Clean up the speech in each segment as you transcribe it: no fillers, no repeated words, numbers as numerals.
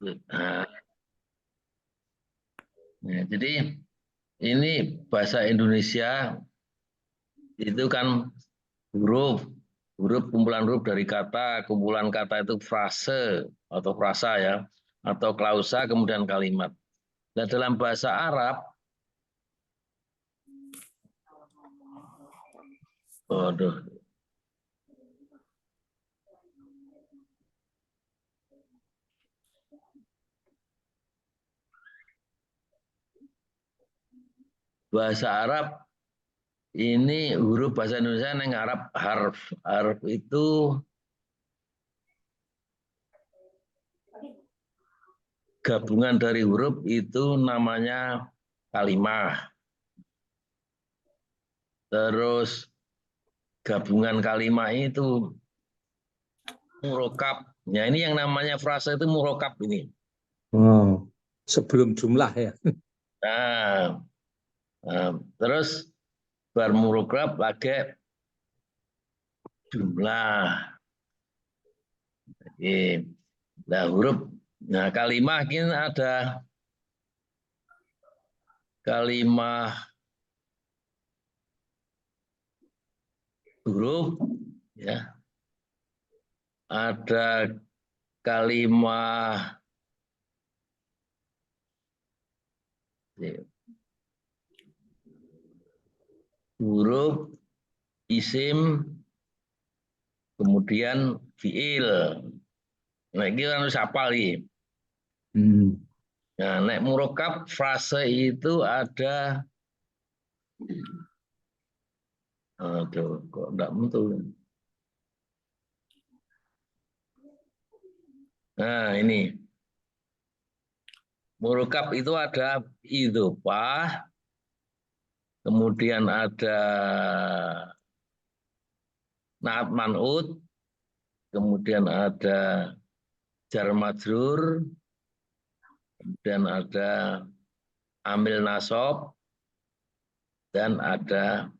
Nah, ya, jadi ini bahasa Indonesia itu kan huruf, huruf kumpulan huruf dari kata, kumpulan kata itu frase atau frasa ya, atau klausa kemudian kalimat. Nah, dalam bahasa Arab, waduh, bahasa Arab ini huruf bahasa Indonesia yang Arab harf. Harf itu gabungan dari huruf itu namanya kalimah. Terus gabungan kalimah itu murokab. Ya ini yang namanya frasa itu murokab ini. Oh, sebelum jumlah ya. Nah, terus bermurokab lagi jumlah. Nah, huruf. Nah, kalimah ini ada kalimah huruf, ya. Ada kalimah huruf, isim, kemudian fiil. Nah, ini harus hafal nih. Nah, nek murokab frase itu ada, aduh, kok enggak betul. Nah, ini murokab itu ada idhofah, kemudian ada naat man'ut, kemudian ada jar majrur, kemudian ada amil nasab, dan ada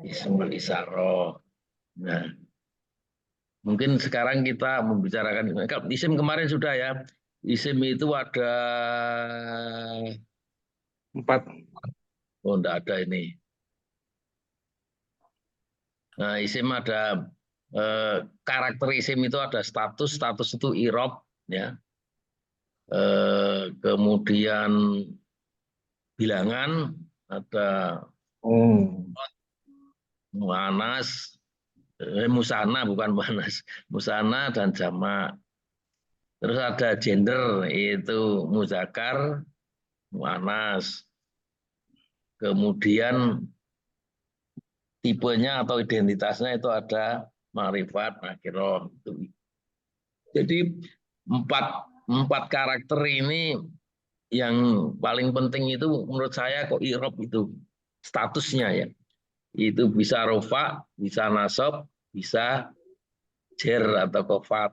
ismul isyarah. Nah, mungkin sekarang kita membicarakan isim kemarin sudah ya. Isim itu ada 4. oh enggak ada ini. Nah, isim ada karakter isim itu ada status, status itu irob ya. Kemudian bilangan ada muannas, musana bukan muannas, musana dan jamak. Terus ada gender itu muzakkar, muannas. Kemudian tipenya atau identitasnya itu ada ma'rifat, nakirah. Jadi empat karakter ini yang paling penting itu menurut saya kok irob itu statusnya ya. Itu bisa rofa, bisa nasab, bisa jer atau kofat.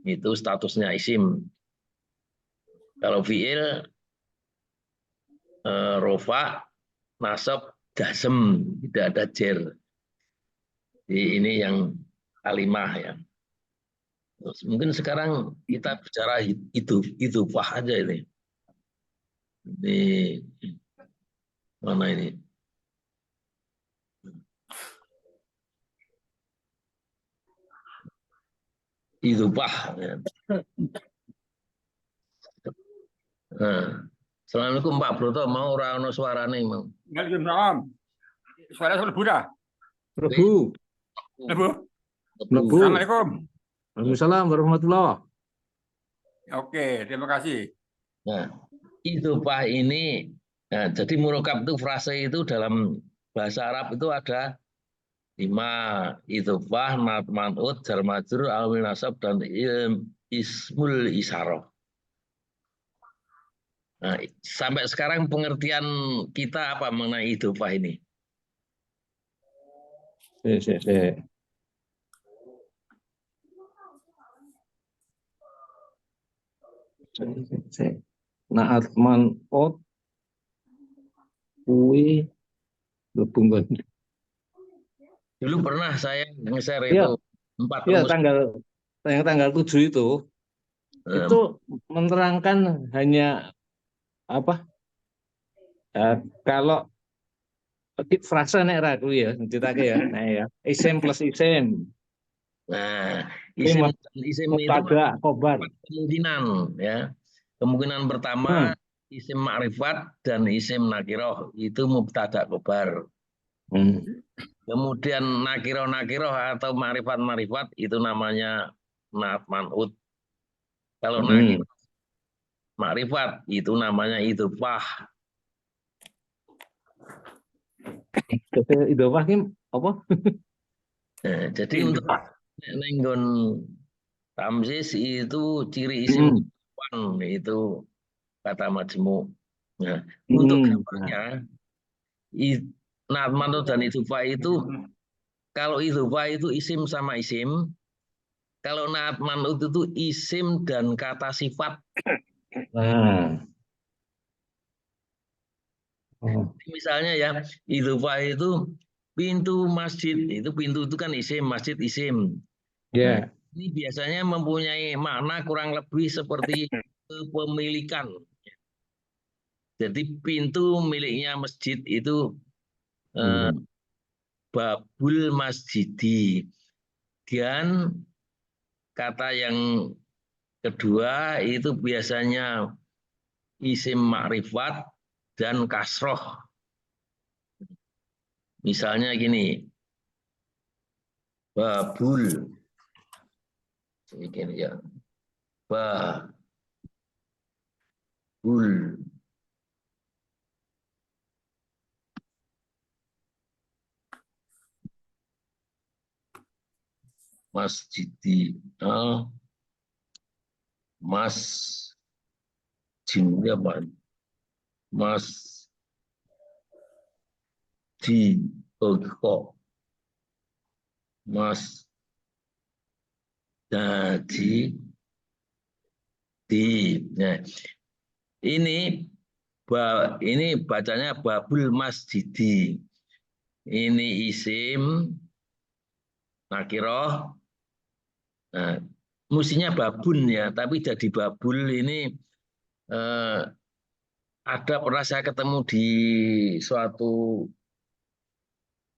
Itu statusnya isim. Kalau fiil rofa, nasab, dasem, tidak ada jer. Jadi ini yang kalimah ya. Terus mungkin sekarang kita bicara itu fah aja ini. Ini mana ini? Itu fah. Ya. Nah, Assalamualaikum Pak Broto, mau ora ono suarane mau. Waalaikumsalam. Suara lebu dah. Lebu. Lebu. Lebu. Assalamualaikum. Waalaikumsalam warahmatullahi. Oke, terima kasih. Nah, itu Pak ini, nah, jadi murokab itu frase itu dalam bahasa Arab itu ada 5, itu Pak, man'ut, jar majrur, amil nasab, dan ismul isyarah. Nah, sampai sekarang pengertian kita apa mengenai idhofah ini? Naat man'ut kuwi lebunggon. Dulu pernah saya nge-share Iya. itu 4 Iya, rumus. tanggal 7 itu. itu menerangkan hanya apa? Kalau frasa nek ra kuwi ya, ditake ya. Nah ya, isim plus isim. Nah, Ini isim dan isim itu mubtada khobar. kemungkinan ya. Kemungkinan pertama Hmm. isim makrifat dan isim nakiroh itu mubtada khobar. Hmm. Kemudian nakiroh atau makrifat itu namanya naat man'ut. Kalau Hmm. nakiroh makrifat itu namanya idhofah. Jadi idhofah ki apa? Nah, jadi untuk nenggon tamsis itu ciri isim Hmm. itu kata majemuk. Nah, untuk Hmm. Nah. gambarnya naat man'ut dan idhofah itu kalau idhofah itu isim sama isim, kalau naat man'ut itu isim dan kata sifat. Nah. Oh. Misalnya ya, idhofah itu pintu masjid, itu pintu itu kan isim, masjid isim. Nah, Ya. ini biasanya mempunyai makna kurang lebih seperti kepemilikan. Jadi pintu miliknya masjid itu eh, Hmm. babul masjidi. Dan kata yang kedua itu biasanya isim makrifat dan kasroh. Misalnya gini, babul, ini ya, babul masjidi, mas jinnya apa? Mas di kok mas jadi di. Nah, ini ini bacanya babul masjidi. Ini isim nakiroh. Nah, mestinya babun ya, tapi jadi babul ini eh, ada pernah saya ketemu di suatu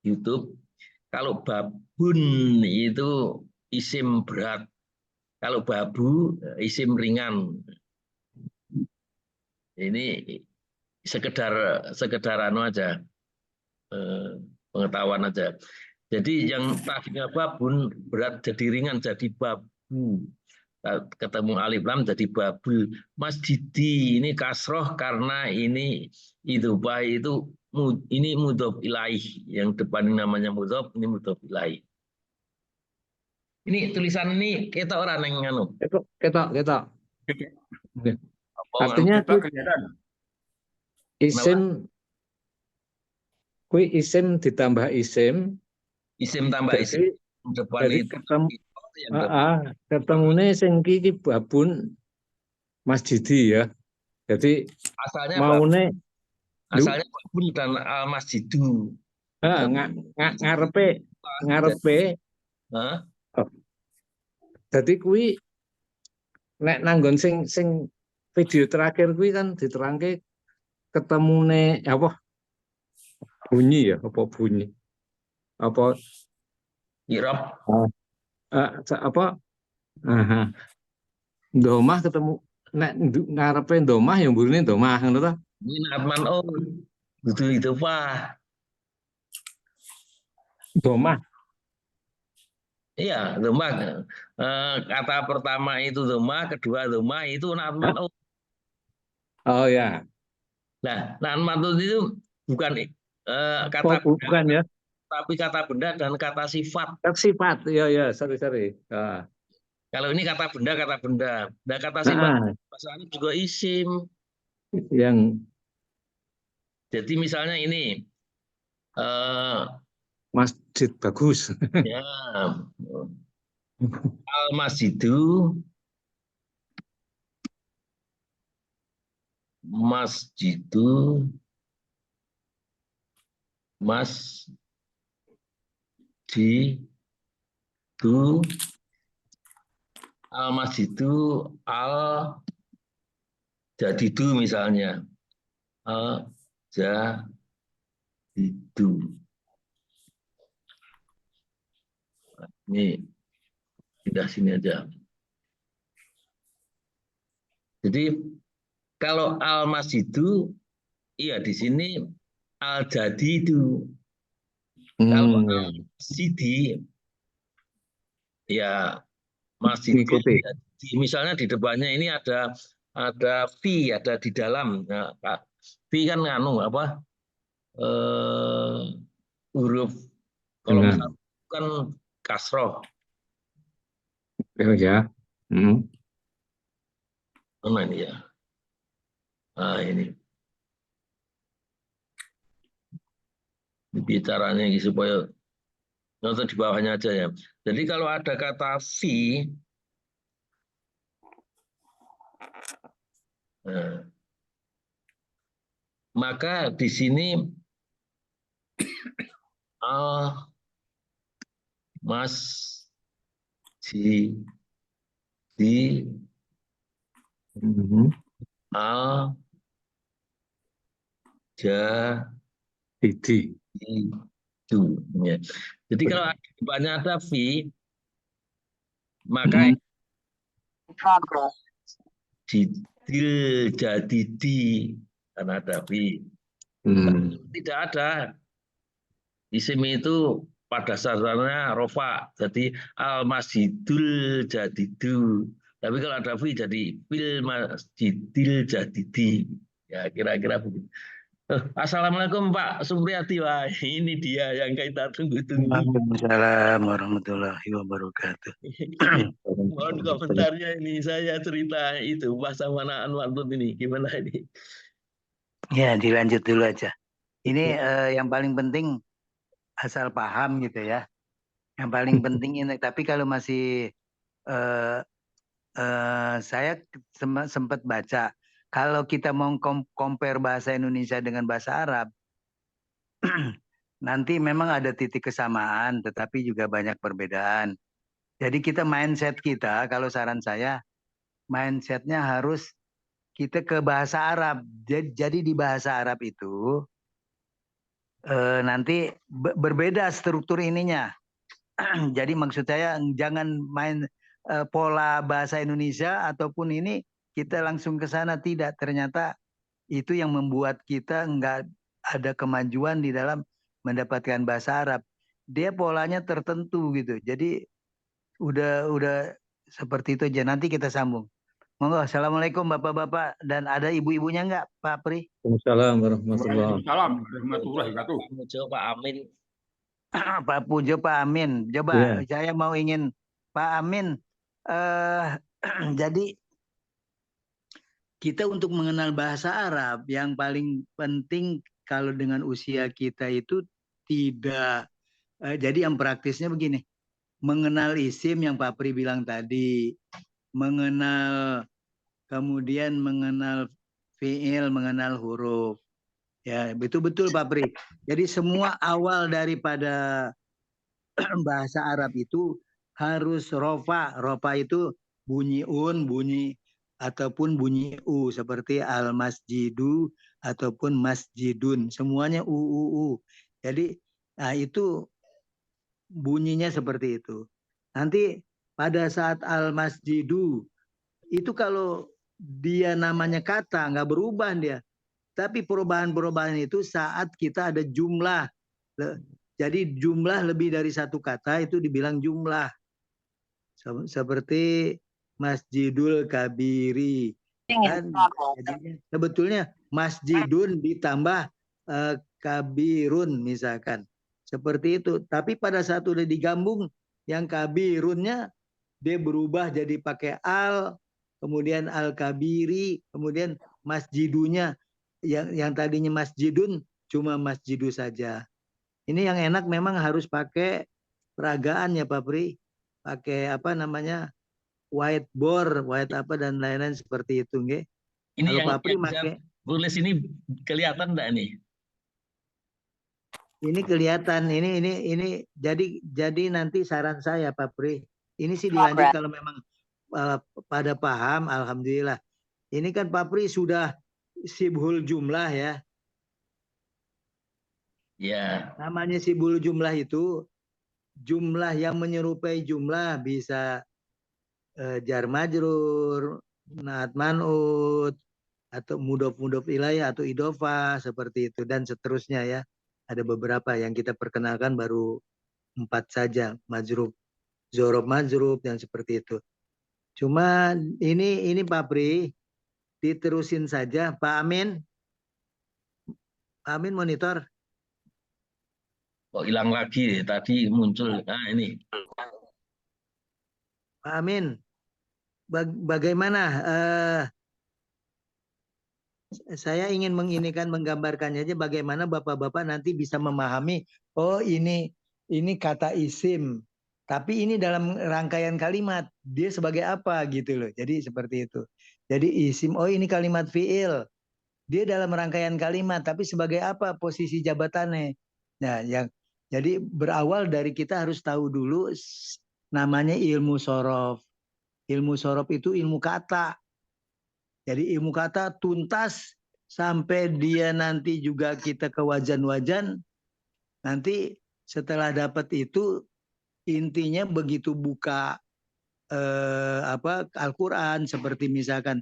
YouTube. Kalau babun itu isim berat, kalau babu isim ringan. Ini sekedar sekedar anu aja, eh, pengetahuan aja. Jadi yang tadinya babun berat jadi ringan jadi babu. Ketemu alif lam jadi babul. Masjidi ini kasroh karena ini idhofah itu ini mudhof ilaih, yang depan namanya mudhof, ini mudhof ilaih. Ini tulisan ini kita orang yang nganu. Itu ketok. Oke. Apa nganu? Artinya Kita kelihatan. Kenapa? isim kui isim ditambah isim, Isim tambah isim. jadi Depan jadi itu ketemu yang depan. ketemune sing iki babun masjidi ya. Jadi Asalnya maune asalnya babun dan al masjidu. ngarepe Jadi, ngarepe hah? oh, jadi kui nek nanggon sing video terakhir kui kan diterangke ketemune apa bunyi ya apa bunyi apa Irob. apa aha, domah ketemu nek ngarepe domah yang burine domah ngono ta. Ini Atman oh butuh itu Pak. Domah. Iya, domah. Kata pertama itu domah, kedua domah itu Atman Hah? oh. Oh ya. Nah, Atman itu bukan kata Oh, benda, bukan ya. tapi kata benda dan kata sifat. Sifat. Ya ya, sorry. Ah. Kalau ini kata benda, kata benda. Nah, kata sifat Nah, bahasa Arab juga isim. yang Jadi misalnya ini eh, masjid bagus. ya al masjidu masjidu mas di du al-masjidu al-jadidu misalnya. Al-jadidu. Ini pindah sini aja. Jadi kalau al-masjidu, iya di sini al-jadidu. Kalau Ya. al-masjidi, ya masjidil Ngikuti. jadi misalnya di depannya ini ada fi, ada di dalam. Nah, Pak, fi kan nganu apa? Huruf kolom Dengan. satu kan kasroh. Ya. Hmm. Mana ini ya? Nah, ini bicaranya supaya nonton di bawahnya aja ya. Jadi kalau ada kata fi, nah, maka di sini mas di Mhm. al Didi. itu ya. Jadi kalau ada depannya ada fi, maka Mhm. jidil jadi di karena ada fi. Hmm. Tidak ada isim itu pada dasarnya rofa, jadi al masjidul jadidu. Tapi kalau ada fi jadi fil masjidil jadidi. Ya kira-kira begitu. Assalamualaikum Pak Supriyati. Wah, ini dia yang kita tunggu-tunggu. Waalaikumsalam warahmatullahi wabarakatuh. Mohon komentarnya ini, saya cerita itu pas sama anak Anwar ini gimana ini? Ya, dilanjut dulu aja. Ini yang paling penting asal paham gitu ya. Yang paling penting ini. Tapi kalau masih saya sempat baca, kalau kita mau compare bahasa Indonesia dengan bahasa Arab, nanti memang ada titik kesamaan, tetapi juga banyak perbedaan. Jadi kita mindset kita, kalau saran saya, mindsetnya harus kita ke bahasa Arab. Jadi di bahasa Arab itu nanti berbeda struktur ininya. Jadi maksud saya jangan main pola bahasa Indonesia ataupun ini kita langsung ke sana, tidak. Ternyata itu yang membuat kita nggak ada kemajuan di dalam mendapatkan bahasa Arab. Dia polanya tertentu gitu. Jadi udah seperti itu aja. Nanti kita sambung. Monggo, assalamualaikum bapak-bapak dan ada ibu-ibunya nggak, Pak Pri? Waalaikumsalam warahmatullahi. Waalaikumsalam warahmatullahi wabarakatuh. Coba Amin. Pak Pujo, Pak Amin. Coba Ya. saya mau ingin Pak Amin. Jadi kita untuk mengenal bahasa Arab yang paling penting kalau dengan usia kita itu tidak. Jadi yang praktisnya begini, mengenal isim yang Pak Pri bilang tadi, mengenal kemudian mengenal fiil, mengenal huruf. Ya, betul-betul Pak Pri. Jadi semua awal daripada bahasa Arab itu harus rofa. Rofa itu bunyi un, bunyi ataupun bunyi u seperti al masjidu ataupun masjidun. Semuanya u. Jadi nah itu bunyinya seperti itu. Nanti pada saat al masjidu itu kalau dia namanya kata nggak berubah dia. Tapi perubahan-perubahan itu saat kita ada jumlah. Jadi jumlah lebih dari satu kata itu dibilang jumlah. Seperti Masjidul Kabiri. Kan jadinya sebetulnya masjidun ditambah kabirun misalkan. Seperti itu. Tapi pada saat udah digabung yang kabirunnya dia berubah jadi pakai al, kemudian al-kabiri, kemudian masjidunya yang tadinya masjidun cuma masjidu saja. Ini yang enak memang harus pakai peragaan ya Pak Pri. Pakai apa namanya? Whiteboard, white apa dan lain-lain seperti itu nggih. Ini Kalau yang Pak Pri saya pakai tulis ini kelihatan enggak nih? ini kelihatan ini jadi nanti saran saya Pak Pri. Ini sih dilanjut kalau memang pada paham, alhamdulillah. Ini kan Pak Pri sudah sibhul jumlah ya. Ya, Namanya sibhul jumlah itu jumlah yang menyerupai jumlah bisa jar majrur, naat man'ut, atau mudof ilayah atau idofah seperti itu dan seterusnya ya. Ada beberapa yang kita perkenalkan baru 4 saja, majruf, zorob majruf dan seperti itu. Cuma ini Pak Pri diterusin saja Pak Amin. Pak Amin monitor. kok hilang lagi tadi muncul. Nah, ini. Pak Amin, bagaimana saya ingin menggambarkannya aja bagaimana Bapak-bapak nanti bisa memahami, oh ini kata isim, tapi ini dalam rangkaian kalimat, dia sebagai apa gitu loh. Jadi seperti itu. Jadi isim, oh ini kalimat fiil, dia dalam rangkaian kalimat, tapi sebagai apa posisi jabatannya. Nah, jadi berawal dari kita harus tahu dulu namanya ilmu sorof. Ilmu sorof itu ilmu kata. Jadi ilmu kata tuntas sampai dia nanti juga kita ke wajan-wajan. Nanti setelah dapat itu intinya begitu buka Al-Quran seperti misalkan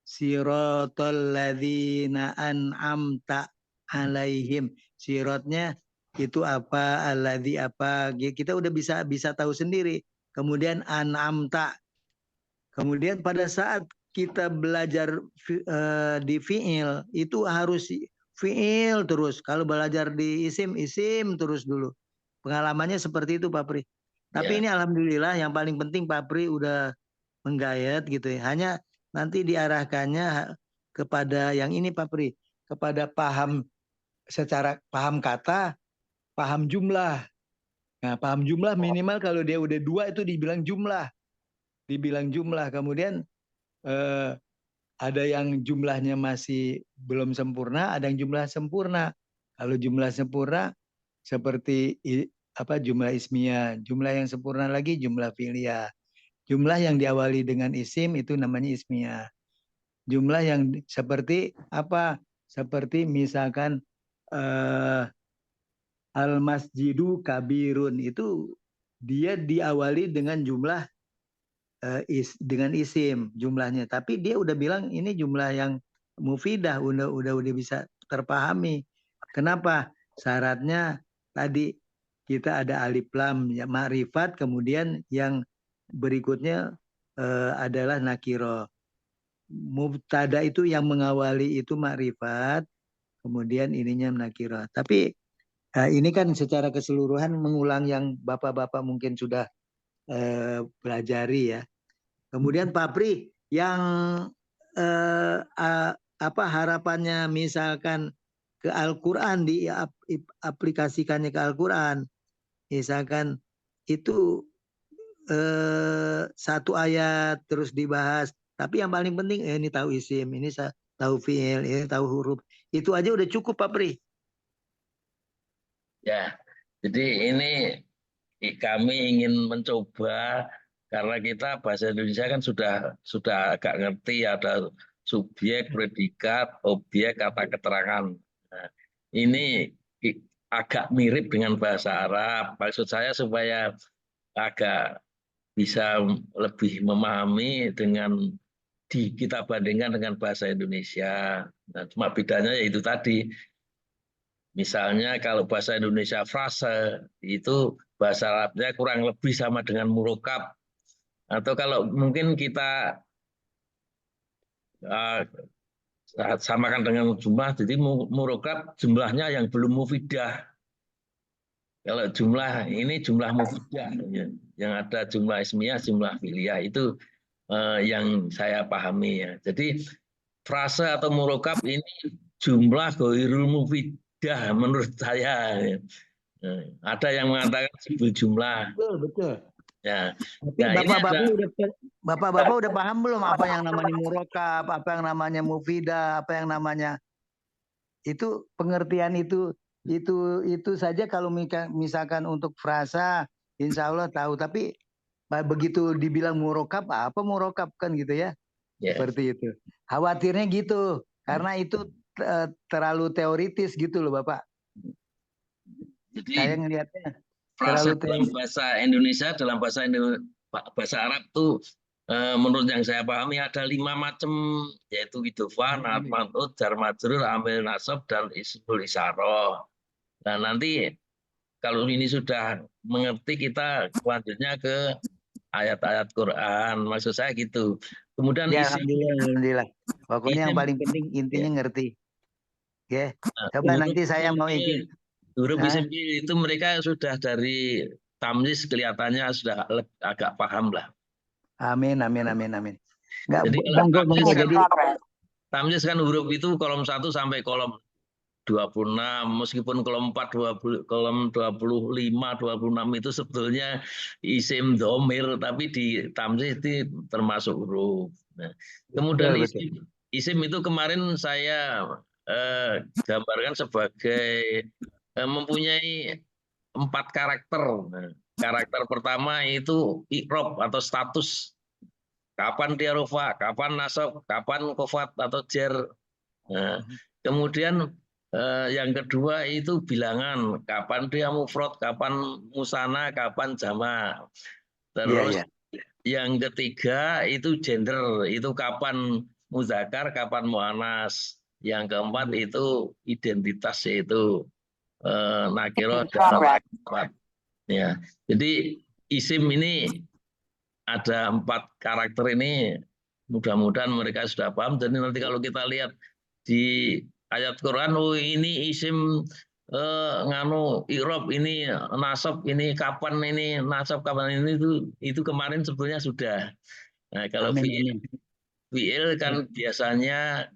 siratal ladzina an'amta alaihim. Sirotnya itu apa, alladzi apa. Kita udah bisa tahu sendiri. Kemudian an'amta. Kemudian pada saat kita belajar di fiil itu harus fiil terus. Kalau belajar di isim terus dulu. Pengalamannya seperti itu Pak Pri. Tapi Ya, ini alhamdulillah yang paling penting Pak Pri udah menggayat gitu ya. Hanya nanti diarahkannya kepada yang ini Pak Pri, kepada paham secara paham kata, paham jumlah. Nah, paham jumlah minimal kalau dia udah 2 itu dibilang jumlah. Dibilang jumlah. Kemudian eh, ada yang jumlahnya masih belum sempurna, ada yang jumlah sempurna. Kalau jumlah sempurna seperti jumlah ismiyah, jumlah yang sempurna lagi jumlah fi'liyah. Jumlah yang diawali dengan isim itu namanya ismiyah. Jumlah yang seperti apa? Seperti misalkan al-masjidu kabirun itu dia diawali dengan jumlah dengan isim jumlahnya, tapi dia udah bilang ini jumlah yang mufidah, udah bisa terpahami. Kenapa? Syaratnya tadi kita ada alif lam ya ma'rifat, kemudian yang berikutnya adalah nakiro. Mubtada itu yang mengawali itu ma'rifat, kemudian ininya nakiro. Tapi ini kan secara keseluruhan mengulang yang bapak-bapak mungkin sudah pelajari ya. Kemudian Pak Pri yang harapannya misalkan ke Al-Quran aplikasikannya ke Al-Quran, misalkan itu satu ayat terus dibahas, tapi yang paling penting ini tahu isim, ini tahu fiil, ini tahu huruf, itu aja udah cukup Pak Pri. ya. Jadi ini kami ingin mencoba karena kita bahasa Indonesia kan sudah agak ngerti ada subjek, predikat, objek, kata keterangan. Nah, ini agak mirip dengan bahasa Arab. Maksud saya supaya agak bisa lebih memahami dengan kita bandingkan dengan bahasa Indonesia. Nah, cuma bedanya yaitu tadi. Misalnya kalau bahasa Indonesia frase itu bahasa Arabnya kurang lebih sama dengan murokab. Atau kalau mungkin kita uh, samakan dengan jumlah, jadi murokab jumlahnya yang belum mufidah. Kalau jumlah ini jumlah mufidah, yang ada jumlah ismiyah, jumlah fi'liyah itu yang saya pahami ya. Jadi frase atau murokab ini jumlah ghairul mufidah menurut saya. Ada yang mengatakan sebuah jumlah. Betul. Ya. Tapi Nah, ini bapak-bapak udah paham belum apa yang namanya murokab, apa yang namanya mufidah, apa yang namanya itu pengertian itu saja kalau misalkan untuk frasa insya Allah tahu, tapi begitu dibilang murokab, apa murokab kan gitu ya, Ya. seperti itu. Khawatirnya gitu, karena itu terlalu teoritis gitu loh Bapak. Saya Jadi ngelihatnya frasa terlalu dalam bahasa Indonesia, dalam bahasa Arab tuh menurut yang saya pahami ada 5 macam, yaitu idofa, naat man'ut, jar majrur, amil nasab, dan ismul isyarah. Nah nanti kalau ini sudah mengerti, kita selanjutnya ke ayat-ayat Quran, maksud saya gitu. Kemudian ya, isim, alhamdulillah. Pokoknya yang isim paling penting ya, intinya ngerti. Ya, coba huruf nanti saya isim mau fiil, izin. huruf isim Hah? fiil itu mereka sudah dari tamyiz kelihatannya sudah agak paham lah. Amin, amin, amin, amin. Enggak, Jadi kalau monggo, tamyiz monggo. kan, Jadi, huruf itu kolom 1 sampai kolom 26, meskipun kolom 4, 20, kolom 25, 26 itu sebetulnya isim domir, tapi di tamyiz itu termasuk huruf. Nah, kemudian betul, betul. isim itu kemarin saya gambarkan sebagai mempunyai 4 karakter. Nah, karakter pertama itu i'rab atau status. Kapan dia rofa, kapan nasab, kapan kofat atau jer. Nah, kemudian yang kedua itu bilangan, kapan dia mufrad, kapan musana, kapan jama. Iya, Terus iya. yang ketiga itu gender, itu kapan muzakkar, kapan muannas. Yang keempat itu identitas, yaitu nakiro dan ma'rifat. Ya, jadi isim ini ada 4 karakter ini, mudah-mudahan mereka sudah paham. Jadi nanti kalau kita lihat di ayat Quran, oh ini isim nganu i'rab, ini nasab, ini kapan, ini nasab, kapan ini, itu kemarin sebetulnya sudah. Nah, kalau Amin, amin. fiil kan biasanya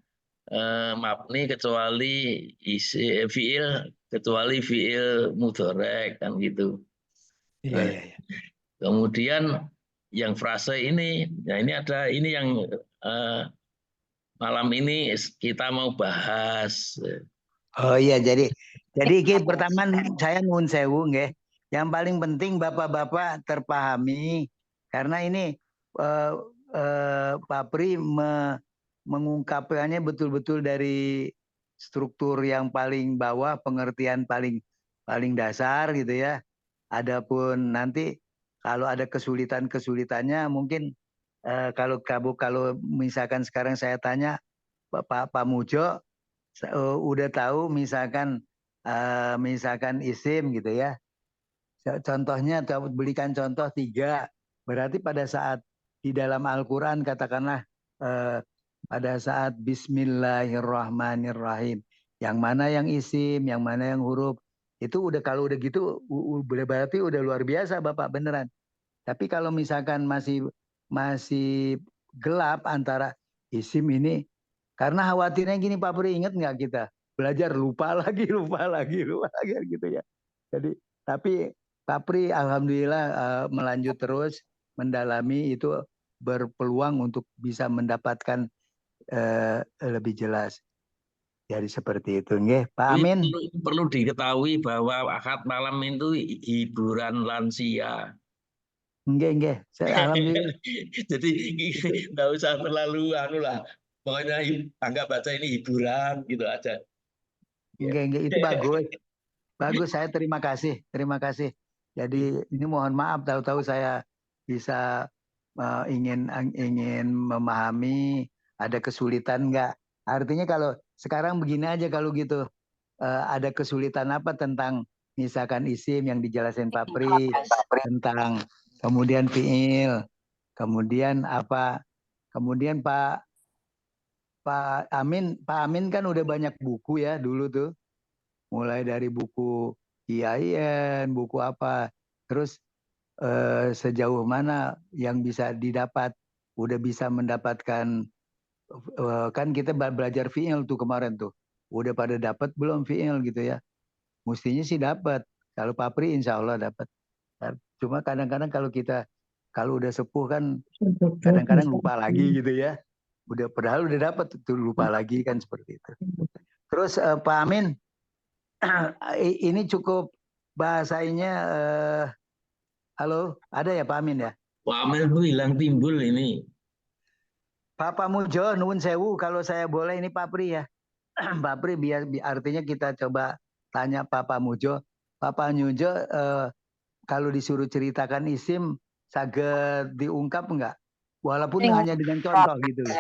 mabni kecuali fiil, kecuali fiil mudhorek kan gitu. Iya, Nah, iya, iya. kemudian yang frase ini, nah ini ada ini yang eh, malam ini kita mau bahas. Oh iya, jadi iki pertama saya nuwun sewu nggih. Yang paling penting Bapak-bapak terpahami karena ini eh, Pak Pri mengungkapkannya betul-betul dari struktur yang paling bawah, pengertian paling paling dasar gitu ya. Adapun nanti kalau ada kesulitan-kesulitannya mungkin kalau misalkan sekarang saya tanya Pak Mujo udah tahu misalkan isim gitu ya. Contohnya berikan contoh 3. Berarti pada saat di dalam Al-Quran katakanlah eh, pada saat Bismillahirrahmanirrahim. Yang mana yang isim, yang mana yang huruf. Itu udah kalau udah gitu berarti udah luar biasa Bapak beneran. Tapi kalau misalkan masih gelap antara isim ini, karena khawatirnya gini Pak Pri, ingat nggak kita belajar lupa lagi, lupa lagi gitu ya. Jadi tapi Pak Pri alhamdulillah melanjut terus mendalami itu berpeluang untuk bisa mendapatkan lebih jelas. Jadi seperti itu, nggih. Pak Ini Amin. perlu diketahui bahwa akad malam itu hiburan lansia. Nggih. Alhamdulillah. Jadi nggak usah terlalu anu lah. Pokoknya anggap baca ini hiburan gitu aja. Ya. Nggih, itu bagus. Bagus, saya terima kasih. Terima kasih. Jadi ini mohon maaf tahu-tahu saya bisa ingin memahami ada kesulitan enggak. Artinya kalau sekarang begini aja kalau gitu ada kesulitan apa tentang misalkan isim yang dijelasin Pak Pri tentang kemudian fiil, kemudian apa? Kemudian Pak Amin kan udah banyak buku ya dulu tuh mulai dari buku IAIN, buku apa, terus sejauh mana yang bisa didapat, udah bisa mendapatkan, kan kita belajar fiil tuh kemarin tuh, udah pada dapat belum fiil gitu ya, mestinya sih dapat, kalau Papri insya Allah dapat, cuma kadang-kadang kalau udah sepuh kan kadang-kadang lupa lagi gitu ya, padahal udah dapat tuh lupa lagi kan seperti itu. Terus Pak Amin, ini cukup bahasanya halo, ada ya Pak Amin ya? Pak Amel tuh hilang timbul ini. Bapak Mujo, nuwun sewu kalau saya boleh ini Pak Pri ya. Pak Pri artinya kita coba tanya Pak Mujo. Pak Mujo kalau disuruh ceritakan isim saged diungkap enggak? Walaupun hanya dengan contoh gitu loh.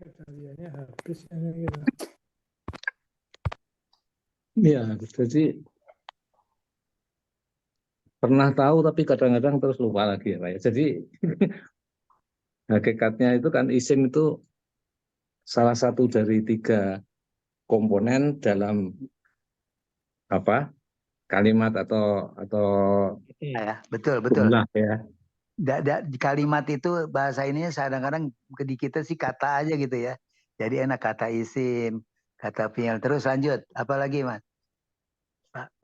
Taliannya habis gitu. Ya, jadi pernah tahu tapi kadang-kadang terus lupa lagi ya Pak ya. Jadi hakikatnya itu kan isim itu salah satu dari 3 komponen dalam apa kalimat atau Ya, betul betul. jumlah ya. Kalimat itu bahasa ininya kadang-kadang di kita sih kata aja gitu ya. Jadi enak kata isim, kata fi'il. Terus lanjut, apa lagi Mas?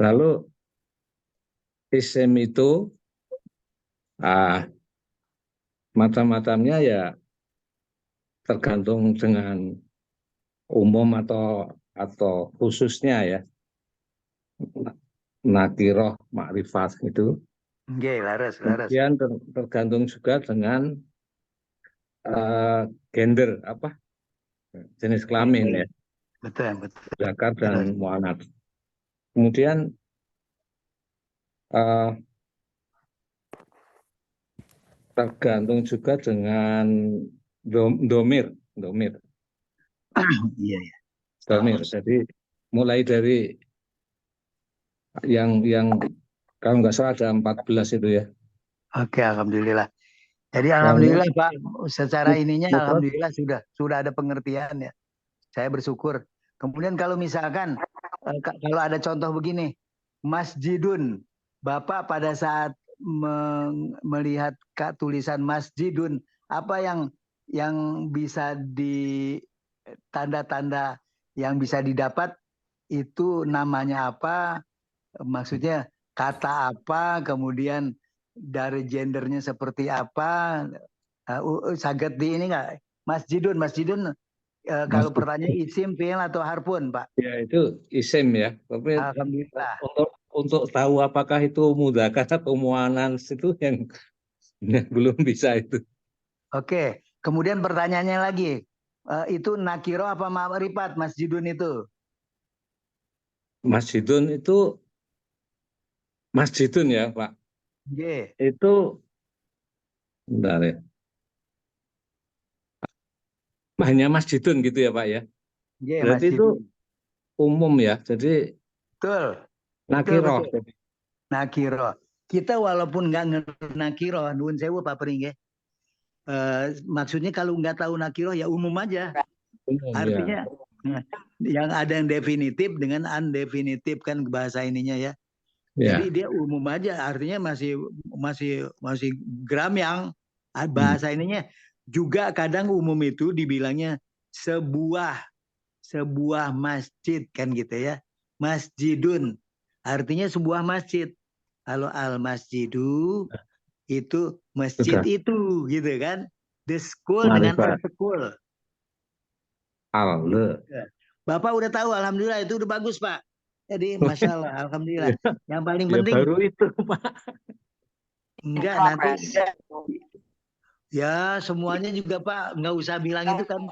Lalu isim itu macam-macamnya ya tergantung dengan umum atau khususnya ya. Nakiroh, makrifat itu. Oke, laras. Kemudian tergantung juga dengan gender apa jenis kelamin ya, Betul. zakar Terus. dan muannats. Kemudian tergantung juga dengan domir. Iya. Domir. Jadi mulai dari yang kalau nggak salah ada 14 itu ya. Oke, alhamdulillah. Jadi Lalu alhamdulillah Pak, secara ininya mufrad alhamdulillah sudah ada pengertian ya. Saya bersyukur. Kemudian kalau misalkan kalau ada contoh begini, masjidun, Bapak pada saat melihat tulisan masjidun, apa yang bisa di tanda-tanda yang bisa didapat itu namanya apa? Maksudnya kata apa? Kemudian dari gendernya seperti apa? Saged di ini nggak? Masjidun kalau masjid pertanyaan isim, fi'il atau harfun, Pak? ya itu isim ya. Tapi Alhamdulillah. untuk tahu apakah itu mudzakkar atau muannats itu yang belum bisa itu. Oke. Kemudian pertanyaannya lagi, itu nakiro apa ma'rifat masjidun itu? Masjidun ya Pak. G. Itu bentar ya. Hanya masjidun gitu ya Pak ya. G Berarti itu masjidun. umum ya. Jadi Betul. nakiroh. Nakiro. Kita walaupun nggak ngerti nakiro, nuwun sewu Pak Pring ya. Maksudnya kalau nggak tahu nakiro ya umum aja. Umum Artinya ya. yang ada yang definitif dengan undefinitif kan bahasa ininya ya. Ya. Jadi dia umum aja, artinya masih gramyang. Bahasa ininya juga kadang umum itu dibilangnya sebuah masjid kan gitu ya. Masjidun artinya sebuah masjid. Kalau al-masjidu itu masjid Sudah. itu gitu kan. The school dengan a school. Bapak udah tahu, alhamdulillah itu udah bagus Pak. Jadi masya Allah, alhamdulillah. Yang paling penting baru itu Pak. enggak nanti ya semuanya juga Pak, nggak usah bilang itu kan.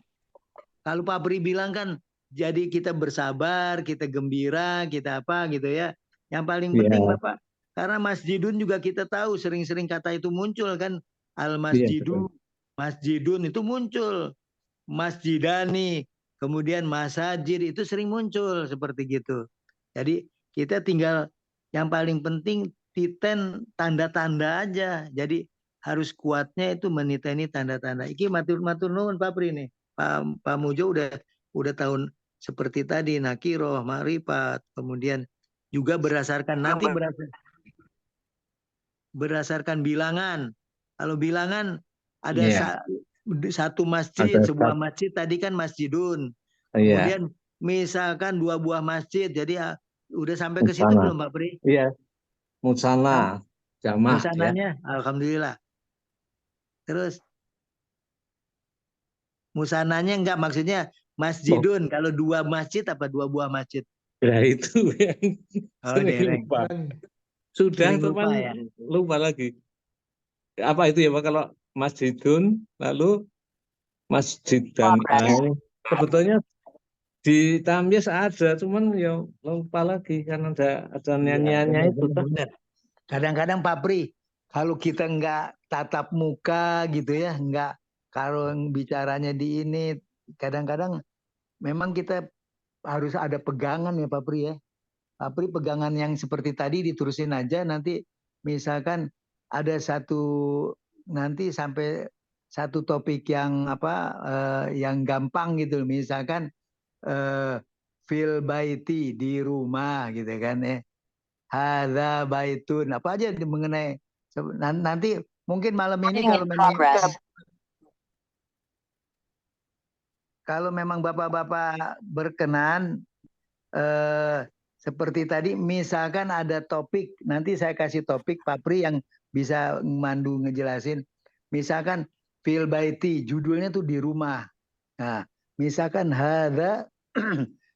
Kalau Pak Pri bilang kan, jadi kita bersabar, kita gembira, kita apa gitu ya. Yang paling penting Bapak, karena masjidun juga kita tahu sering-sering kata itu muncul kan. Al-masjidu, masjidun itu muncul. Masjidani, kemudian masajid itu sering muncul seperti gitu. Jadi kita tinggal yang paling penting titen tanda-tanda aja. Jadi harus kuatnya itu meniteni tanda-tanda. Iki matur nuwun Pak Pri nih. Pak Mujo udah tahun seperti tadi nakiro, makrifat, kemudian juga berdasarkan bilangan. Kalau bilangan ada satu masjid, sebuah masjid tadi kan masjidun. Kemudian misalkan 2 buah masjid, jadi udah sampai ke situ belum Pak Pri? Iya. Musana, jamaah musananya, ya. Alhamdulillah. Terus musananya enggak, maksudnya masjidun. Kalau 2 masjid apa 2 buah masjid? Ya itu yang dereng. lupa. Sudah Sering teman lupa ya. lupa lagi. apa itu ya Pak kalau masjidun lalu masjidan sebetulnya di Tamyiz ada cuman ya lupa lagi karena ada Iya, nyanyiannya itu kan. benar. Kadang-kadang Pak Pri, kalau kita nggak tatap muka gitu ya, nggak kalau yang bicaranya di ini, kadang-kadang memang kita harus ada pegangan ya Pak Pri ya. Pak Pri pegangan yang seperti tadi diterusin aja, nanti misalkan ada satu nanti sampai satu topik yang apa yang gampang gitu, misalkan fil baiti di rumah gitu kan ya. Hadza baitun apa aja mengenai nanti mungkin malam ini kalau memang bapak-bapak berkenan seperti tadi misalkan ada topik nanti saya kasih topik Pak Pri yang bisa mandu ngejelasin misalkan fil baiti judulnya tuh di rumah. Nah, misalkan hadza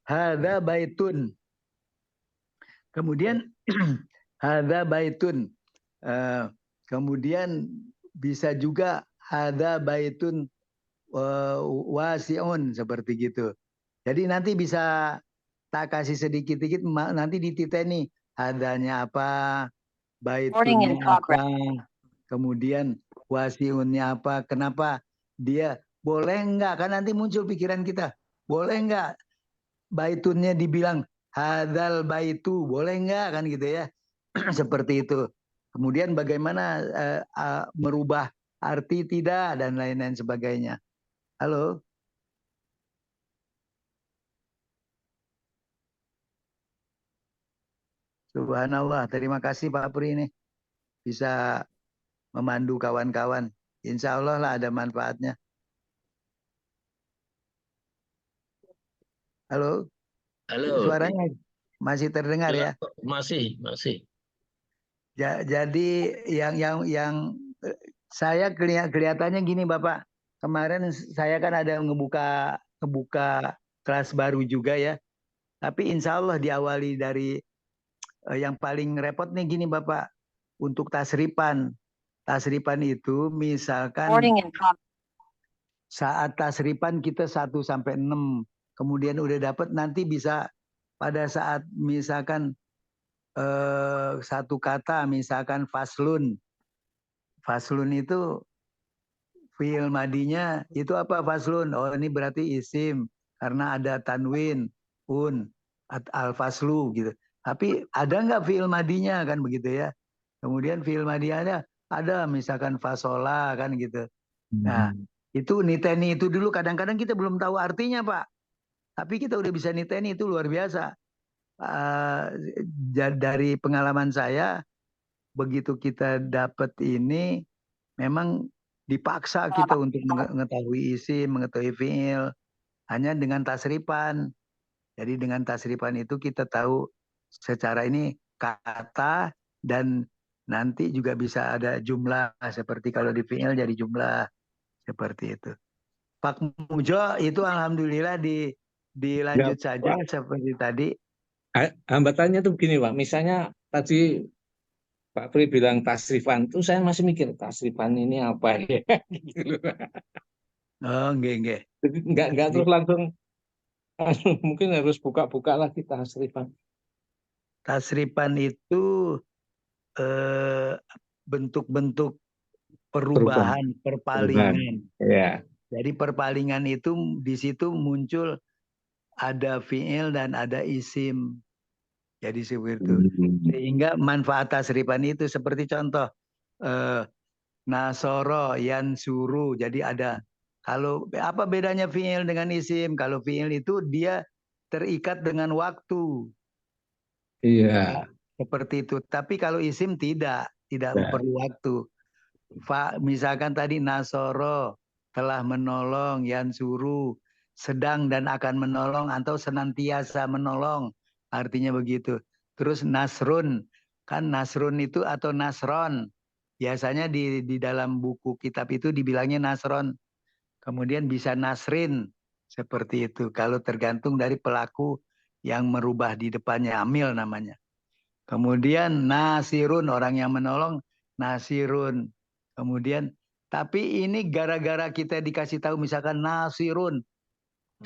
hadza baitun. Kemudian hadza baitun. Kemudian bisa juga hadza baitun wasiun seperti gitu. Jadi nanti bisa tak kasih sedikit-sedikit nanti dititeni hadanya apa, baitunnya apa, kemudian wasiunnya apa, kenapa dia boleh enggak kan nanti muncul pikiran kita, boleh enggak baitunnya dibilang hadzal baitu, boleh enggak kan gitu ya. Seperti itu. Kemudian bagaimana merubah arti tidak dan lain-lain sebagainya. Halo. Subhanallah, terima kasih Pak Pri ini bisa memandu kawan-kawan. Insya Allah lah ada manfaatnya. Halo, Halo, suaranya masih terdengar ya? masih. Jadi yang saya kelihatannya gini Bapak. Kemarin saya kan ada ngebuka kelas baru juga ya. Tapi insya Allah diawali dari yang paling repot nih gini Bapak. Untuk tasripan. Tasripan itu misalkan saat tasripan kita 1 sampai 6. Kemudian udah dapat nanti bisa pada saat misalkan satu kata misalkan faslun. Faslun itu fiil madinya itu apa faslun? Oh ini berarti isim karena ada tanwin, al faslu gitu. Tapi ada nggak fiil madinya kan begitu ya? Kemudian fiil madianya ada misalkan fasola kan gitu. Nah itu niteni itu dulu kadang-kadang kita belum tahu artinya Pak. Tapi kita udah bisa niteni itu luar biasa. Dari pengalaman saya begitu kita dapat ini memang dipaksa kita untuk mengetahui isim, mengetahui fiil hanya dengan tasripan. Jadi dengan tasripan itu kita tahu secara ini kata dan nanti juga bisa ada jumlah seperti kalau di fiil jadi jumlah seperti itu. Pak Mujo itu alhamdulillah dilanjut Ya, saja Pak. seperti tadi. Hambatannya tuh begini Pak, misalnya tadi Pak Pri bilang tasrifan, tuh saya masih mikir tasrifan ini apa ya? Gitu loh. Oh, enggak. Jadi nggak terus langsung mungkin harus buka-buka lagi tasrifan. Tasripan itu bentuk-bentuk Perubahan. perubahan, Perubahan. perpalingan. Ya. Jadi perpalingan itu di situ muncul ada fiil dan ada isim. Jadi seperti itu. Sehingga manfaat tasrifan itu seperti contoh nasoro, yansuru. Jadi ada kalau apa bedanya fiil dengan isim? Kalau fiil itu dia terikat dengan waktu. Iya. Seperti itu. Tapi kalau isim tidak Ya. perlu waktu. Misalkan tadi nasoro telah menolong, yansuru sedang dan akan menolong atau senantiasa menolong. Artinya begitu. Terus nasrun, kan nasrun itu atau nasron. Biasanya di dalam buku kitab itu dibilangnya nasron. Kemudian bisa nasrin seperti itu. Kalau tergantung dari pelaku yang merubah di depannya, amil namanya. Kemudian nasirun, orang yang menolong, nasirun. Kemudian, tapi ini gara-gara kita dikasih tahu misalkan nasirun.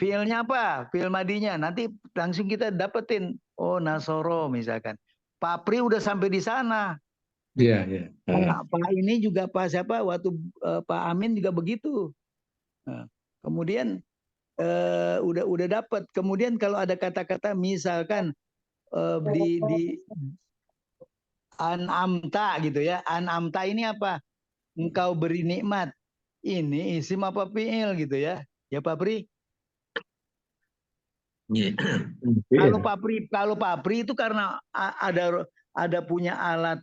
Fiilnya apa? Fiil madinya. Nanti langsung kita dapetin. Oh, nasoro misalkan. Pak Pri udah sampai di sana. Iya, iya. Pak ini juga Pak siapa? Waktu Pak Amin juga begitu. Nah, kemudian udah dapat. Kemudian kalau ada kata-kata misalkan di an'amta gitu ya. An'amta ini apa? Engkau beri nikmat. Ini isim apa fiil gitu ya. Ya Pak Pri. Iya. Kalau Pak Pri itu karena ada punya alat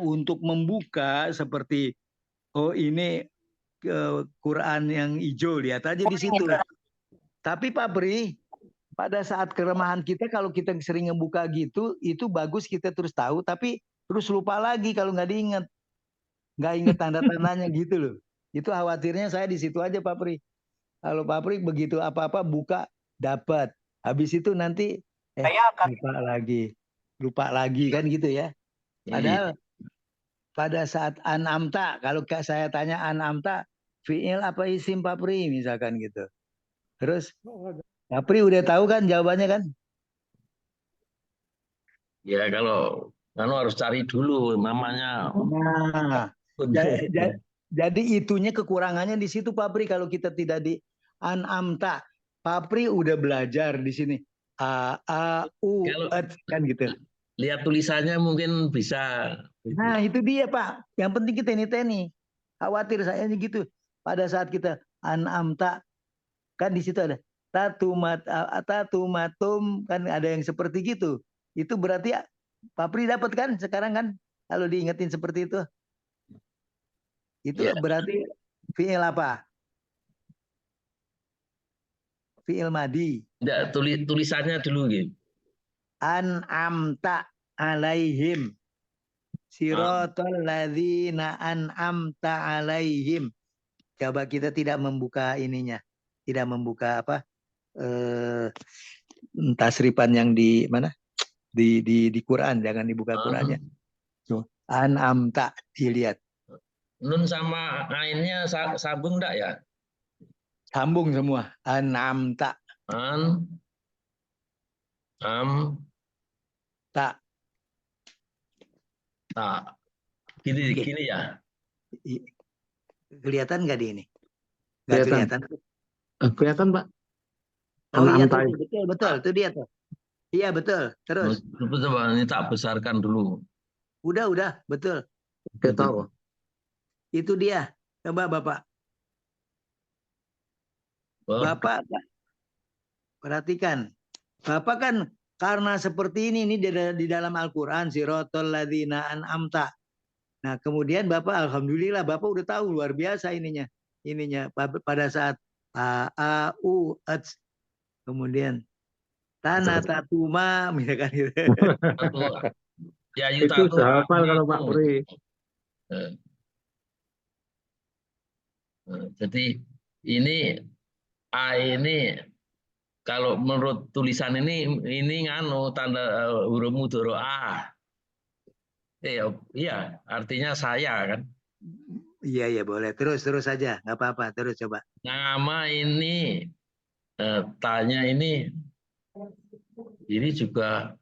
untuk membuka seperti oh ini Quran yang hijau, lihat aja di situ. Tapi Pak Pri, pada saat kelemahan kita kalau kita sering ngebuka gitu, itu bagus kita terus tahu, tapi terus lupa lagi kalau nggak inget tanda-tandanya gitu loh. Itu khawatirnya saya di situ aja Pak Pri. Kalau Pak Pri begitu apa-apa buka dapat, habis itu nanti lupa lagi kan gitu ya. Padahal pada saat an'amta, kalau saya tanya an'amta, fi'il apa isim Pak Pri misalkan gitu. Terus Pak Pri udah tahu kan jawabannya kan? Ya kalau harus cari dulu namanya. Nah, jadi itunya kekurangannya di situ Pak Pri kalau kita tidak di an'amta. Pak Pri udah belajar di sini. Kalau Kan gitu. lihat tulisannya mungkin bisa. Nah, itu dia Pak. Yang penting kita ini khawatir saya gitu. Pada saat kita an'amta kan di situ ada tatumatum kan ada yang seperti gitu. Itu berarti Pak Pri dapat kan sekarang kan kalau diingetin seperti itu. Itu Ya. berarti fi'il apa? Fi'il madi. Enggak, tulisannya dulu gitu. An'amta alaihim. Siratal ladzina an'amta alaihim. Coba kita tidak membuka ininya. Tidak membuka apa? Tasrifan yang di mana? Di Quran, jangan dibuka Qurannya. An'amta dilihat. Nun sama ainnya sambung enggak ya? Sambung semua. An'amta. Tak. Gini ya. Kelihatan nggak di ini? Nggak kelihatan. Kelihatan Pak. Oh iya tuh, betul. Itu dia tuh. Iya betul. Terus. Coba ini tak besarkan dulu. Udah, betul. Betul. Itu dia. Coba Bapak. Bapak perhatikan. Bapak kan karena seperti ini di dalam Al-Quran siratal ladzina an'amta. Nah, kemudian Bapak alhamdulillah Bapak udah tahu luar biasa ininya pada saat kemudian tanah tatuma misalkan gitu. Ya, itu sudah hafal kalau Pak Pri. Jadi ini kalau menurut tulisan ini tanda huruf mudhoro'ah. Iya, artinya saya kan. Iya boleh. Terus saja, nggak apa-apa. Terus coba. Nama ini tanya ini juga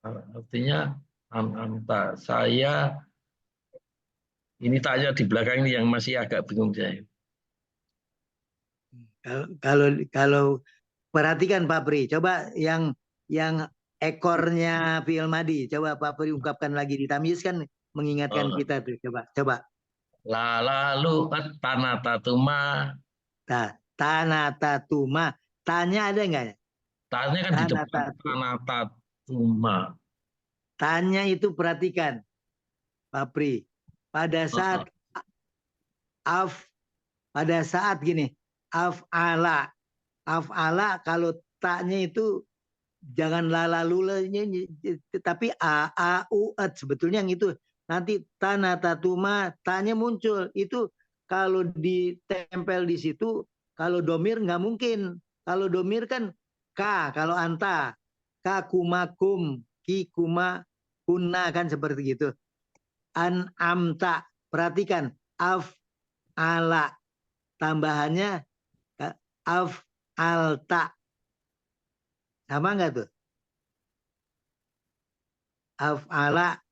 artinya anta saya. Ini tanya di belakang ini yang masih agak bingung saya. Kalau perhatikan Pak Pri, coba yang ekornya fi'il madi, coba Pak Pri ungkapkan lagi di tamyiz kan mengingatkan kita tuh, coba. Lalu tanah tatuma. Nah, tanah tatuma, tanya ada nggak? Tanya kan di depan tanah tatuma. Tanya itu perhatikan, Pak Pri. Pada saat gini, af'ala kalau taknya itu jangan lalalulanya, tapi a-u-at sebetulnya yang itu. Nanti tanah tatuma, tanya muncul. Itu kalau ditempel di situ, kalau domir nggak mungkin. Kalau domir kan ka, kalau anta. Ka kumakum, ki kuma kunna kan seperti gitu. An'amta, perhatikan af'ala tambahannya af'alta. Sama nggak tuh? Af'ala.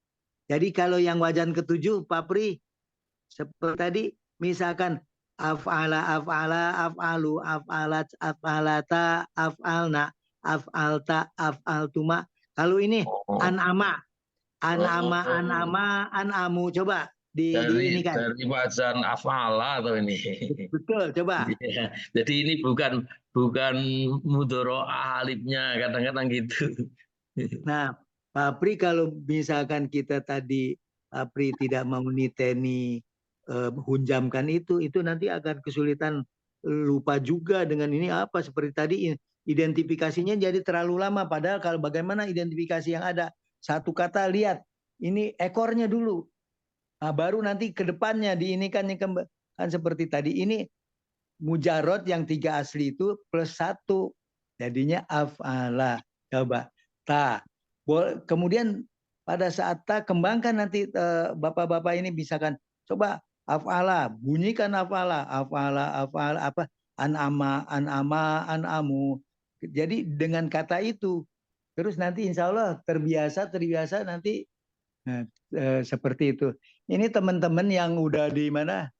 Jadi kalau yang wajan ketujuh, Pak Pri, seperti tadi, misalkan af'ala, af'ala, af'alu, af'alat, af'alata, af'alna, af'alta, af'altuma. Kalau ini Oh, an'ama, an'ama, oh. an'ama, an'amu. Coba di ini kan. Dari wazan afala atau ini. Betul, coba. Iya. Jadi ini bukan mudhoro alifnya, kadang-kadang gitu. Nah, Pak Pri, kalau misalkan kita tadi Pak Pri tidak mau niteni hunjamkan itu nanti akan kesulitan, lupa juga dengan ini apa seperti tadi identifikasinya jadi terlalu lama. Padahal kalau bagaimana identifikasi yang ada satu kata, lihat ini ekornya dulu, nah, baru nanti ke depannya diinikan kan seperti tadi ini mujarot yang 3 asli itu plus 1 jadinya af'ala. Coba ta. Kemudian pada saat ta kembangkan nanti bapak-bapak ini bisa kan coba af'ala, bunyikan af'ala, af'ala, af'ala apa an'ama, an'ama, an'amu. Jadi dengan kata itu terus nanti insya Allah terbiasa nanti seperti itu. Ini teman-teman yang udah di mana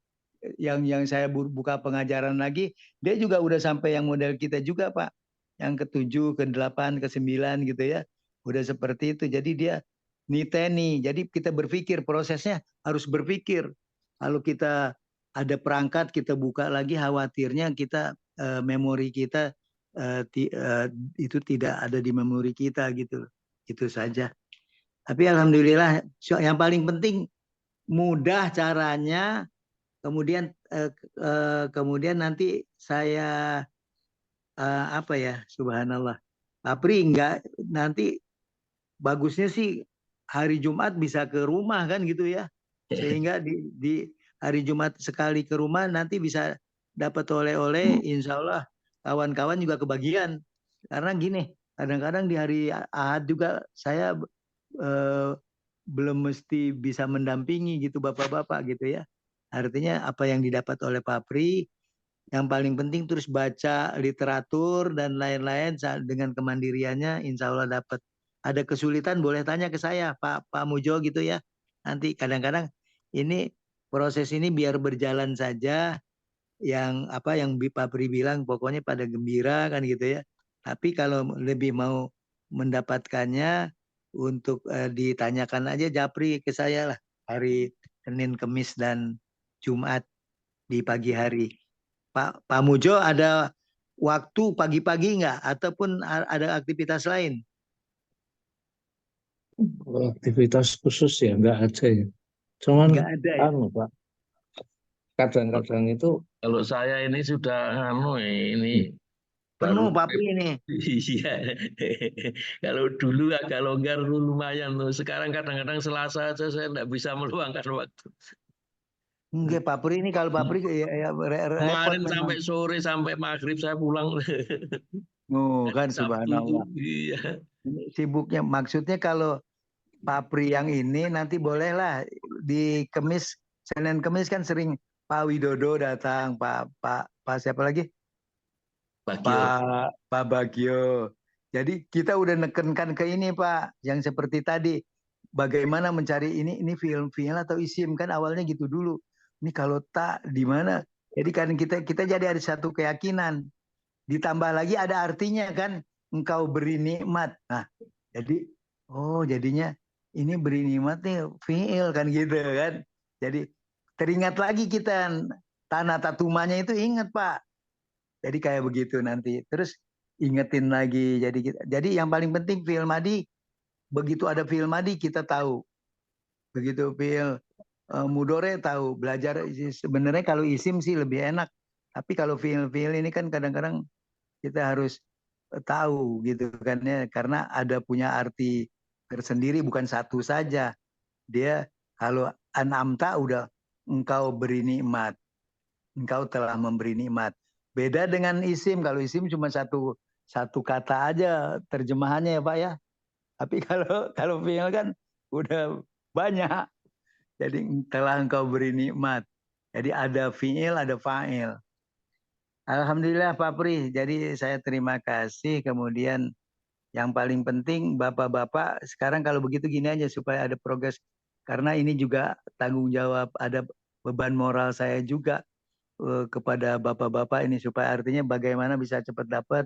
yang saya buka pengajaran lagi, dia juga udah sampai yang model kita juga Pak, yang ke-7, ke-8, ke-9 gitu ya, udah seperti itu. Jadi dia niteni, jadi kita berpikir, prosesnya harus berpikir. Kalau kita ada perangkat kita buka lagi, khawatirnya kita memori kita itu tidak ada di memori kita gitu, itu saja. Tapi alhamdulillah yang paling penting mudah caranya. Kemudian nanti saya apa ya, subhanallah. Apri enggak, nanti bagusnya sih hari Jumat bisa ke rumah kan gitu ya. Sehingga di hari Jumat sekali ke rumah nanti bisa dapat oleh-oleh, insya Allah kawan-kawan juga kebagian. Karena gini, kadang-kadang di hari Ahad juga saya belum mesti bisa mendampingi gitu bapak-bapak gitu ya. Artinya apa yang didapat oleh Pak Pri, yang paling penting terus baca literatur dan lain-lain dengan kemandiriannya, insya Allah dapat. Ada kesulitan boleh tanya ke saya, Pak Mujo gitu ya. Nanti kadang-kadang ini proses ini biar berjalan saja, yang apa yang Pak Pri bilang pokoknya pada gembira kan gitu ya. Tapi kalau lebih mau mendapatkannya untuk ditanyakan aja Japri ke saya lah hari Senin, Kamis dan Jumat di pagi hari. Pak Mujo ada waktu pagi-pagi nggak ataupun ada aktivitas lain? Aktivitas khusus ya nggak ada ya. Cuman Nggak ada ya. Pak, kadang-kadang itu Kalau saya ini sudah ini Penuh baru Pak Pri ini. iya. Kalau dulu agak longgar lumayan tuh. Sekarang kadang-kadang Selasa aja saya nggak bisa meluangkan waktu. Enggak Pak Pri ini, kalau Pak Pri ya repot Kemarin memang. sampai sore sampai maghrib saya pulang. Oh kan Sabtu tuh. subhanallah. Iya. Ini sibuknya, maksudnya kalau Pak Pri yang ini nanti bolehlah di Kemis, Senin Kemis kan sering Pak Widodo datang, Pak siapa lagi? Bagio. Pak Bagio. Jadi kita udah nekenkan ke ini Pak, yang seperti tadi, bagaimana mencari ini film atau isim kan awalnya gitu dulu. Ini kalau tak di mana? Jadi kan kita jadi ada satu keyakinan. Ditambah lagi ada artinya kan, engkau beri nikmat. Nah, jadi jadinya ini beri nikmat nih fiil kan gitu kan. Jadi teringat lagi kita tanah tatumanya itu, ingat Pak. Jadi kayak begitu nanti. Terus ingetin lagi. Jadi yang paling penting fiil madi, begitu ada fiil madi kita tahu. Begitu fiil mudore tahu. Belajar sebenarnya kalau isim sih lebih enak. Tapi kalau fiil ini kan kadang-kadang kita harus tahu gitu kan ya, karena ada punya arti tersendiri, bukan satu saja. Dia kalau an'amta udah engkau beri nikmat, engkau telah memberi nikmat. Beda dengan isim, kalau isim cuma satu kata aja terjemahannya ya Pak ya. Tapi kalau fiil kan udah banyak. Jadi telah engkau beri nikmat. Jadi ada fiil, ada fa'il. Alhamdulillah Pak Pri. Jadi saya terima kasih. Kemudian yang paling penting Bapak-bapak sekarang kalau begitu gini aja supaya ada progres. Karena ini juga tanggung jawab, ada beban moral saya juga kepada Bapak-bapak ini supaya artinya bagaimana bisa cepat dapat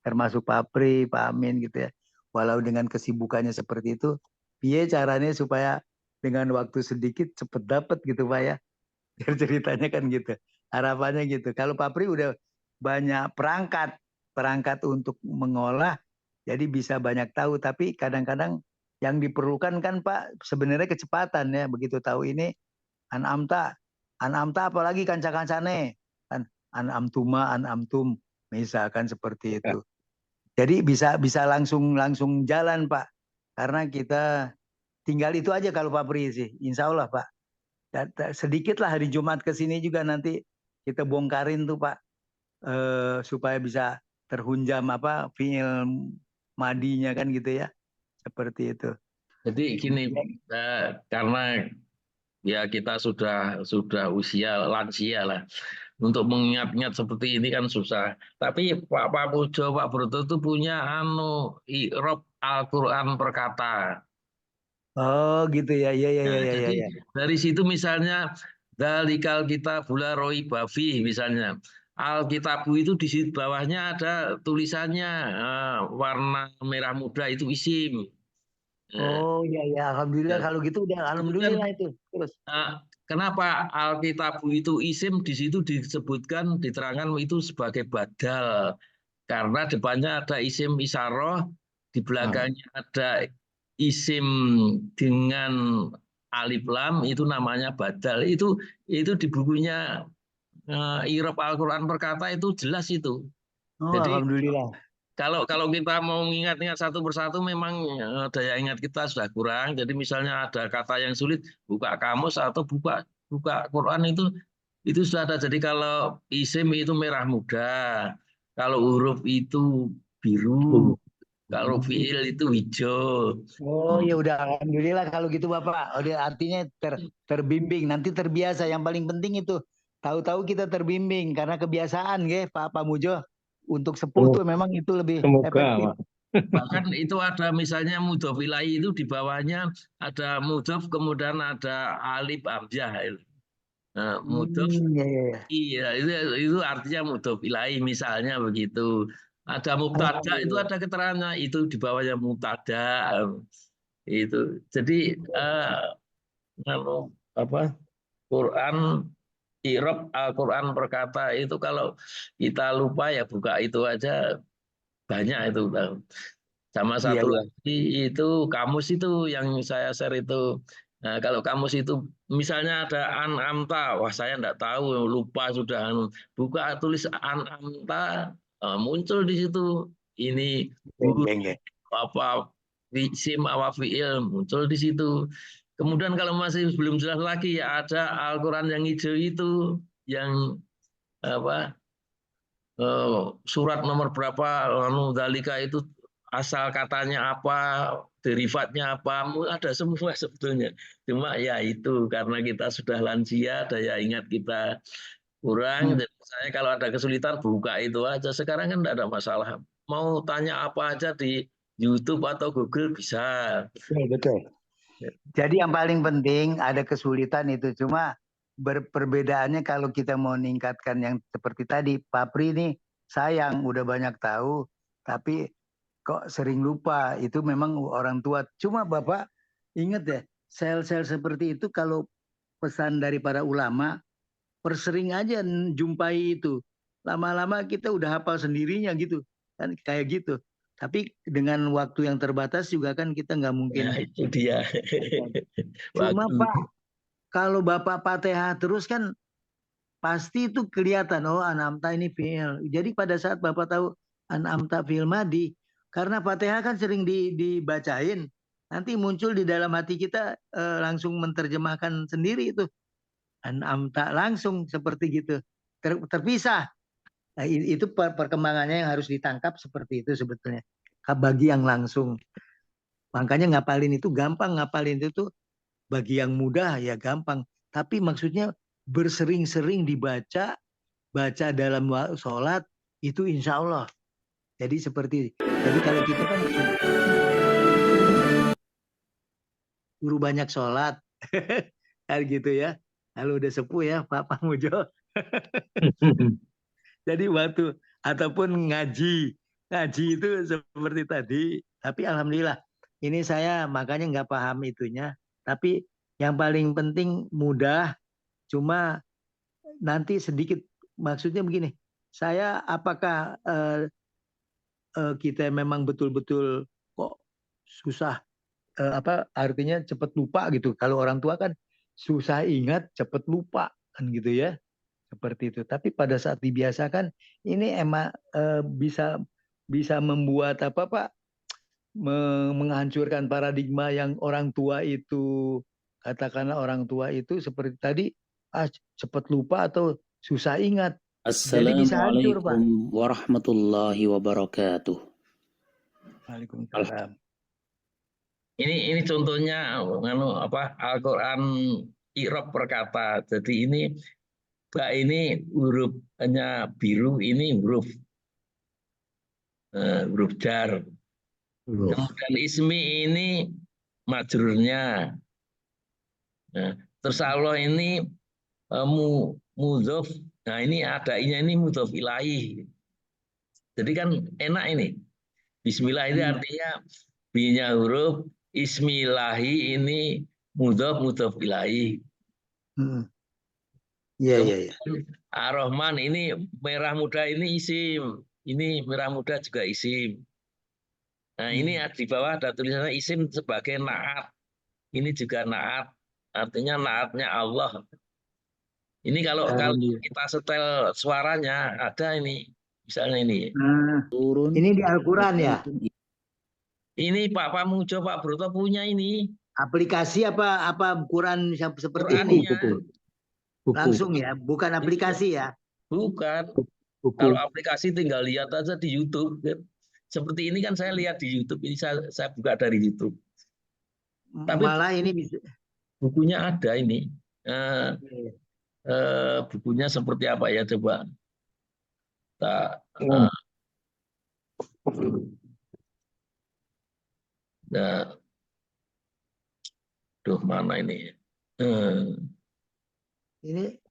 termasuk Pak Pri, Pak Amin gitu ya. Walau dengan kesibukannya seperti itu, piye caranya supaya dengan waktu sedikit cepat dapat gitu Pak ya. Ceritanya kan gitu. Harapannya gitu. Kalau Pak Pri udah banyak perangkat untuk mengolah, jadi bisa banyak tahu. Tapi kadang-kadang yang diperlukan kan Pak sebenarnya kecepatan ya. Begitu tahu ini an'amta, an'amta apalagi kanca-kancane kan an'amtuma, an'amtum misalkan seperti Ya. itu. Jadi bisa langsung jalan Pak. Karena kita tinggal itu aja kalau Pak Pri sih. Insya Allah Pak. Sedikit lah hari Jumat ke sini juga nanti kita bongkarin tuh Pak supaya bisa terhunjam apa fiil madinya kan gitu ya seperti itu. Jadi gini, karena ya kita sudah usia lansia lah. Untuk mengingat-ingat seperti ini kan susah. Tapi Pak Pujo, Pak Broto itu punya i'rab Al-Quran perkata. Oh gitu ya, ya ya ya Nah, ya ya. jadi Ya. dari situ misalnya dalikal kita bula roi bafi misalnya. Alkitabu itu di bawahnya ada tulisannya warna merah muda itu isim. Nah, Oh ya ya, alhamdulillah kalau gitu udah itu kan alhamdulillah itu. Terus. kenapa Alkitabu itu isim di situ disebutkan diterangkan itu sebagai badal karena depannya ada isim isaroh, di belakangnya ada isim dengan alif lam itu namanya badal. Itu di bukunya Irab Al-Quran Perkata itu jelas itu. Oh Jadi alhamdulillah. kalau kita mau mengingat-ingat satu persatu memang daya ingat kita sudah kurang. Jadi misalnya ada kata yang sulit, buka kamus atau buka buka Quran itu sudah ada. Jadi kalau isim itu merah muda, kalau huruf itu biru, kalau fiil itu hijau. Oh ya udah alhamdulillah kalau gitu Bapak. Udah artinya terbimbing, nanti terbiasa. Yang paling penting itu tahu-tahu kita terbimbing karena kebiasaan ya Pak Mujo. Untuk sepuh tuh memang itu lebih Semoga, efektif. Pak. Bahkan itu ada misalnya mudhof ilahi itu di bawahnya ada mudhof kemudian ada alif hamzah. Nah, mudhof Ya, ya, ya. iya itu artinya mudhof ilahi misalnya begitu. Ada mubtada itu Alhamdulillah. ada keterangannya itu di bawahnya mubtada itu. Jadi kalau apa Quran Irob Al-Quran perkata itu kalau kita lupa ya buka itu aja banyak itu. Sama Iya, satu iya. lagi itu kamus itu yang saya share itu. Nah, kalau kamus itu misalnya ada an'amta, wah saya enggak tahu, lupa sudah. Buka tulis an'amta, muncul di situ. Ini huruf Beng, beng. apa isim apa fiil muncul di situ. Kemudian kalau masih belum jelas lagi ya ada Al-Quran yang hijau itu yang apa surat nomor berapa lalu dalika itu asal katanya apa derivatnya apa ada semua sebetulnya cuma ya itu karena kita sudah lansia daya ingat kita kurang Hmm. jadi saya kalau ada kesulitan buka itu aja sekarang kan tidak ada masalah mau tanya apa aja di YouTube atau Google bisa. Betul, betul. Jadi yang paling penting ada kesulitan itu cuma perbedaannya kalau kita mau meningkatkan yang seperti tadi Pak Pri ini sayang udah banyak tahu tapi kok sering lupa itu memang orang tua. Cuma Bapak ingat ya sel-sel seperti itu kalau pesan dari para ulama persering aja jumpai itu. Lama-lama kita udah hafal sendirinya gitu kan kayak gitu. Tapi dengan waktu yang terbatas juga kan kita nggak mungkin. Nah itu dia Cuma waktu. Pak, kalau Bapak Fatihah terus kan pasti itu kelihatan, oh An'amta ini fi'il. Jadi pada saat Bapak tahu An'amta fi'il madi, karena Fatihah kan sering dibacain, nanti muncul di dalam hati kita langsung menerjemahkan sendiri itu. An'amta langsung seperti gitu. Terpisah. Nah, itu perkembangannya yang harus ditangkap seperti itu sebetulnya. Bagi yang langsung. Makanya ngapalin itu gampang, ngapalin itu tuh bagi yang mudah ya gampang. Tapi maksudnya bersering-sering dibaca, baca dalam sholat itu insya Allah. Jadi jadi kalau kita kan suruh banyak sholat, kan gitu ya. Kalau udah sepuh ya Pak Mujo. Jadi waktu ataupun ngaji itu seperti tadi. Tapi alhamdulillah ini saya makanya nggak paham itunya. Tapi yang paling penting mudah. Cuma nanti sedikit maksudnya begini. Saya apakah kita memang betul-betul kok susah apa artinya cepat lupa gitu. Kalau orang tua kan susah ingat, cepat lupa kan gitu ya. Seperti itu. Tapi pada saat dibiasakan ini emang bisa membuat apa Pak menghancurkan paradigma yang orang tua itu katakanlah orang tua itu seperti tadi cepat lupa atau susah ingat. Jadi bisa hancur Pak. Assalamualaikum warahmatullahi wabarakatuh. Waalaikumsalam. Ini contohnya Al-Qur'an i'rab perkata. Jadi ini ba ini huruf hanya biru, ini huruf jar. Kemudian ismi ini majrurnya. Nah, terus Allah ini mudhof. Nah, ini ada ini mudhof ilaih. Jadi kan enak ini. Bismillah ini artinya B-nya huruf, ismillahi ini mudhof ilaih. Iya. Ar-Rahman ini merah muda ini isim. Ini merah muda juga isim. Nah, ini di bawah ada tulisannya isim sebagai naat. Ini juga naat. Artinya naatnya Allah. Ini kalau kita setel suaranya ada ini. Misalnya ini. Turun. Ini di Al-Quran ya? Ini Pak Pamujo, Pak Broto punya ini. Aplikasi apa Quran seperti ini? Buku. Langsung ya, bukan aplikasi ya? Bukan. Buku. Kalau aplikasi tinggal lihat aja di YouTube. Seperti ini kan saya lihat di YouTube. Ini saya buka dari YouTube. Tapi malah ini bisa. Bukunya ada ini. Bukunya seperti apa ya coba. Nah, mana ini?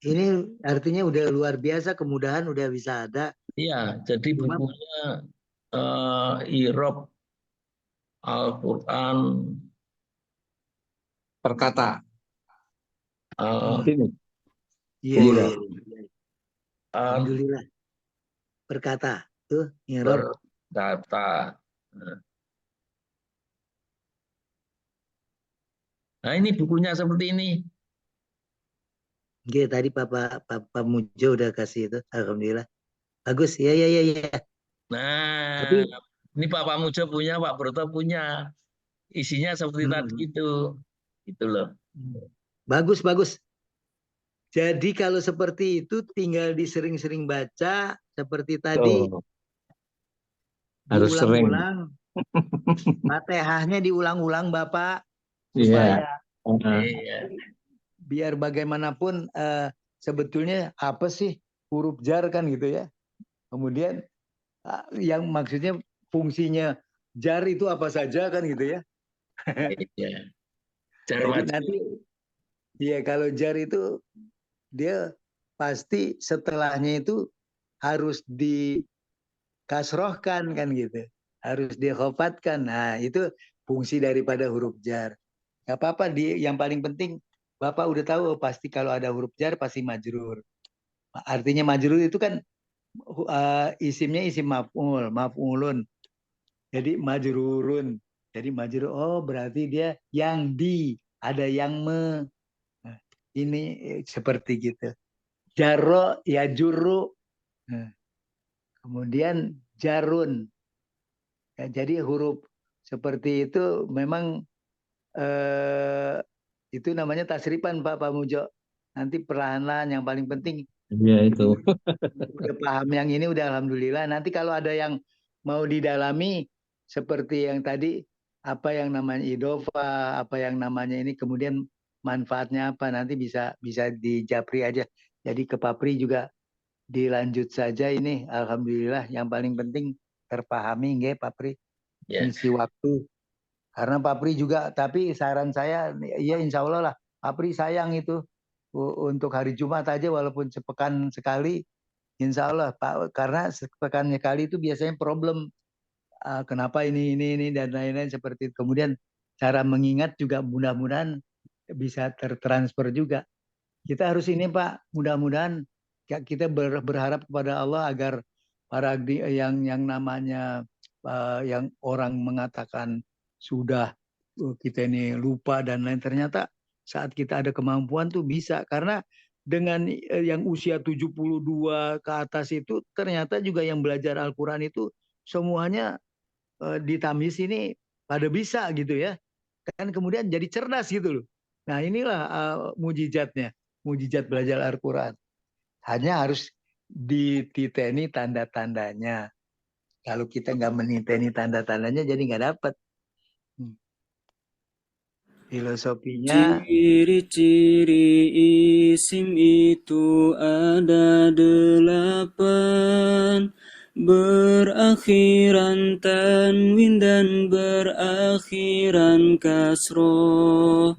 Ini artinya udah luar biasa, kemudahan udah bisa ada. Iya, jadi bukunya i'rab Al-Qur'an Perkata. Ini. Iya. Alhamdulillah. Perkata. Tuh, i'rab. Perkata. Nah, ini bukunya seperti ini. Oke, tadi Pak Mujo udah kasih itu. Alhamdulillah. Bagus. Ya. Nah, ini Pak Mujo punya, Pak Broto punya. Isinya seperti tadi itu. Itu loh. Bagus. Jadi kalau seperti itu tinggal disering-sering baca seperti tadi. Harus sering. Fatihahnya diulang-ulang Bapak. Iya. Biar bagaimanapun sebetulnya apa sih huruf jar kan gitu ya. Kemudian yang maksudnya fungsinya jar itu apa saja kan gitu ya. Iya. Jadi nanti ya kalau jar itu dia pasti setelahnya itu harus dikasrohkan kan gitu. Harus dikhofatkan. Nah itu fungsi daripada huruf jar. Gak apa-apa, yang paling penting Bapak udah tahu pasti kalau ada huruf jar pasti majrur. Artinya majrur itu kan isimnya isim maf'ulun. Jadi majrurun. Jadi majrur, berarti dia yang ada yang Nah, ini seperti gitu. Jarro ya jurru. Nah, kemudian jarun. Ya, jadi huruf seperti itu memang itu namanya tasrifan Pak Mujo. Nanti perlahan-lahan yang paling penting. Iya itu. Udah paham yang ini udah alhamdulillah. Nanti kalau ada yang mau didalami seperti yang tadi apa yang namanya idofa, apa yang namanya ini kemudian manfaatnya apa, nanti bisa di Japri aja. Jadi ke Papri juga dilanjut saja ini. Alhamdulillah yang paling penting terpahami nggih Papri, Ya. ngisi waktu. Karena Papri juga, tapi saran saya ya insya Allah lah Papri sayang itu untuk hari Jumat aja walaupun sepekan sekali, insya Allah Pak, karena sepekan sekali itu biasanya problem. Kenapa ini dan lain-lain seperti itu. Kemudian cara mengingat juga mudah-mudahan bisa tertransfer juga. Kita harus ini Pak, mudah-mudahan kita berharap kepada Allah agar para yang namanya yang orang mengatakan sudah kita ini lupa dan lain, ternyata saat kita ada kemampuan tuh bisa. Karena dengan yang usia 72 ke atas itu ternyata juga yang belajar Al-Quran itu semuanya di Tamis ini pada bisa gitu ya. Kan kemudian jadi cerdas gitu loh. Nah inilah mujizatnya, mujizat belajar Al-Quran. Hanya harus dititeni tanda-tandanya. Kalau kita nggak meniteni tanda-tandanya jadi nggak dapat. Filosofinya Ciri-ciri isim itu ada 8, berakhiran tanwin dan berakhiran kasroh,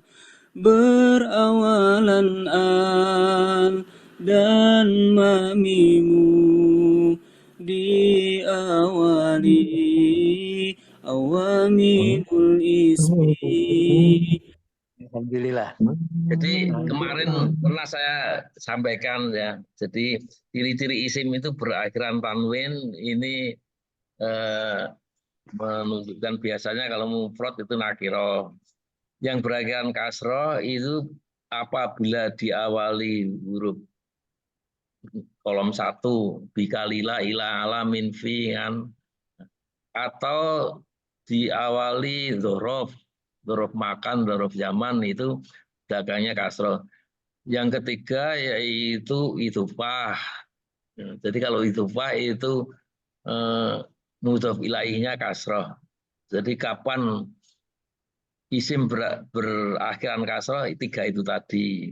berawalan al dan mamimu, diawali awamilul ismi. alhamdulillah. Jadi kemarin pernah saya sampaikan ya. Jadi ciri-ciri isim itu berakhiran tanwin ini menunjukkan biasanya kalau mufrad itu nakiro. Yang berakhiran kasroh itu apabila diawali huruf kolom 1 bikalila ila ala min fi kan, atau diawali dzorof makan, dzorof zaman itu belakangnya kasroh. Yang ketiga yaitu idhofah. Jadi kalau idhofah itu mudhof ilaihnya kasroh. Jadi kapan isim berakhiran kasroh, 3 itu tadi.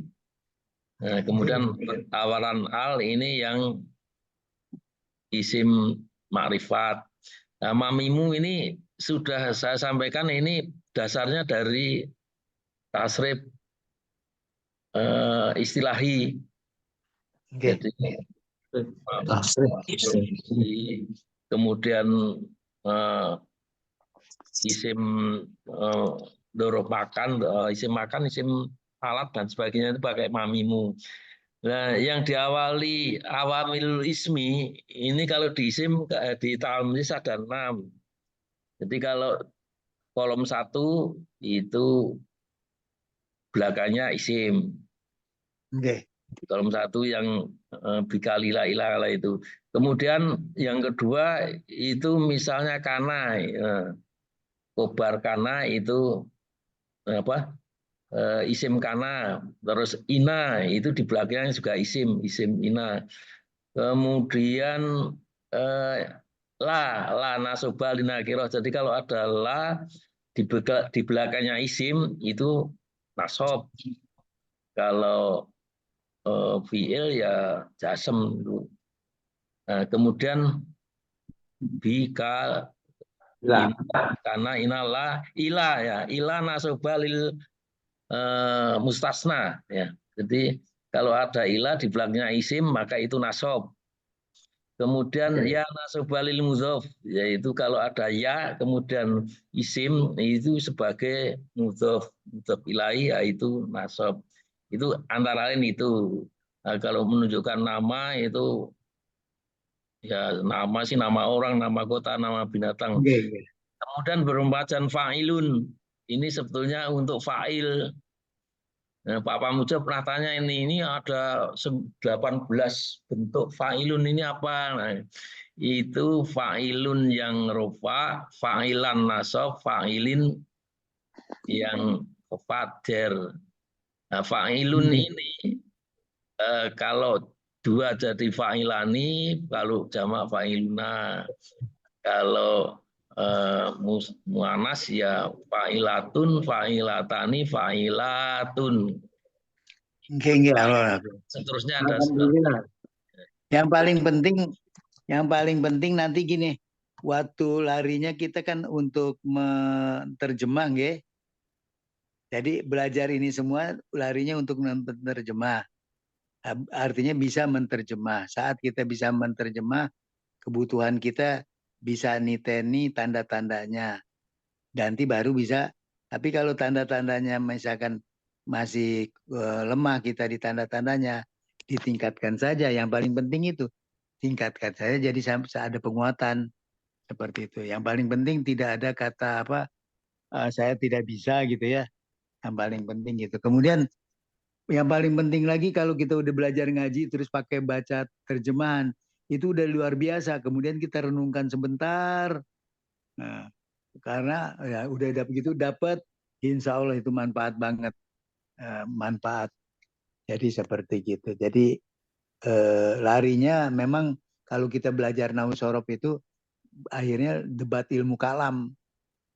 Nah, kemudian awalan al ini yang isim makrifat. Nah, mamimu ini sudah saya sampaikan, ini dasarnya dari tasrif istilahi. Okay. Jadi kemudian isim dorof makan, isim alat dan sebagainya itu pakai mamimu. Nah, yang diawali awamil ismi ini kalau di isim di talmis ada 6. Jadi kalau kolom 1 itu belakangnya isim. Okay. Kolom 1 yang bikalila ilala itu. Kemudian yang kedua itu misalnya kana, kobar kana itu apa? Isim kana. Terus ina itu di belakangnya juga isim ina. Kemudian la nasoba linakiroh. Jadi kalau ada la di belakangnya isim itu nasob. Kalau fiil ya jasem. Nah, kemudian bika karena inala ila ya ila nasoba lil mustasna ya. Jadi kalau ada ila di belakangnya isim maka itu nasob. Kemudian ya nasobalil mudhof, yaitu kalau ada ya kemudian isim itu sebagai mudhof ilahi yaitu nasob. Itu antara lain itu. Nah, kalau menunjukkan nama itu ya nama sih nama orang, nama kota, nama binatang. Okay. Kemudian berembacan fa'ilun. Ini sebetulnya untuk fa'il. Nah, Pak Pamuja pernah tanya ini ada 18 bentuk fa'ilun ini apa? Nah, itu fa'ilun yang rofa, fa'ilan nasab, fa'ilin yang fajar. Nah, fa'ilun ini kalau 2 jadi fa'ilani, kalau jamak fa'iluna. Kalau muanas ya fa'ilatun, fa'ilatani, fa'ilatun. Nggih, Allah. Seterusnya ada Alhamdulillah. Yang paling penting nanti gini, waktu larinya kita kan untuk menerjemah, nggih. Jadi belajar ini semua larinya untuk menerjemah. Artinya bisa menerjemah. Saat kita bisa menerjemah, kebutuhan kita bisa niteni tanda-tandanya. Nanti baru bisa. Tapi kalau tanda-tandanya misalkan masih lemah kita di tanda-tandanya, ditingkatkan saja. Yang paling penting itu tingkatkan saja. Jadi sampai ada penguatan seperti itu. Yang paling penting tidak ada kata apa saya tidak bisa gitu ya. Yang paling penting gitu. Kemudian yang paling penting lagi kalau kita udah belajar ngaji terus pakai baca terjemahan itu udah luar biasa. Kemudian kita renungkan sebentar. Nah, karena ya udah begitu dapat, insya Allah itu manfaat banget, manfaat. Jadi seperti gitu. Jadi larinya memang kalau kita belajar nahwu sorof itu akhirnya debat ilmu kalam,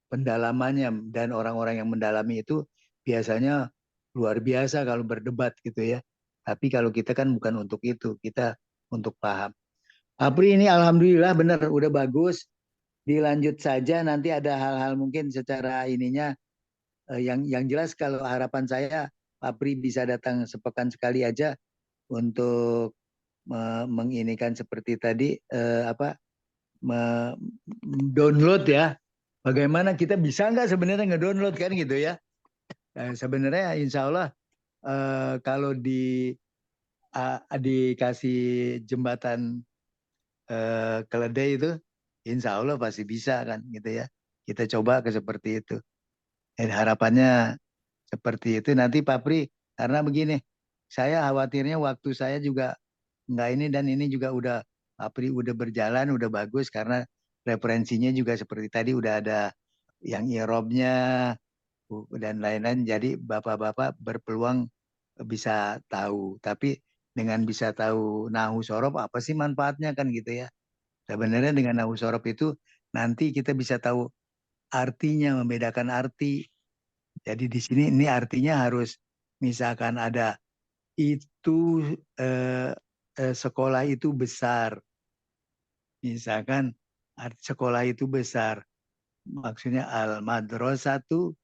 pendalamannya, dan orang-orang yang mendalami itu biasanya luar biasa kalau berdebat gitu ya. Tapi kalau kita kan bukan untuk itu, kita untuk paham. Apri ini alhamdulillah benar udah bagus. Dilanjut saja, nanti ada hal-hal mungkin secara ininya yang jelas kalau harapan saya Apri bisa datang sepekan sekali aja untuk menginikan seperti tadi download ya. Bagaimana kita bisa nggak sebenarnya ngedownload kan gitu ya. Sebenarnya insya Allah kalau dikasih jembatan keledai itu, insya Allah pasti bisa kan gitu ya. Kita coba ke seperti itu. Dan harapannya seperti itu. Nanti Pak Pri, karena begini, saya khawatirnya waktu saya juga nggak ini dan ini juga udah Pak Pri udah berjalan, udah bagus karena referensinya juga seperti tadi udah ada yang irobnya dan lain-lain. Jadi bapak-bapak berpeluang bisa tahu. Tapi dengan bisa tahu nahwu sorof apa sih manfaatnya kan gitu ya. Sebenarnya dengan nahwu sorof itu nanti kita bisa tahu artinya, membedakan arti. Jadi di sini ini artinya harus misalkan ada itu sekolah itu besar. Misalkan sekolah itu besar. Maksudnya al-madrasatu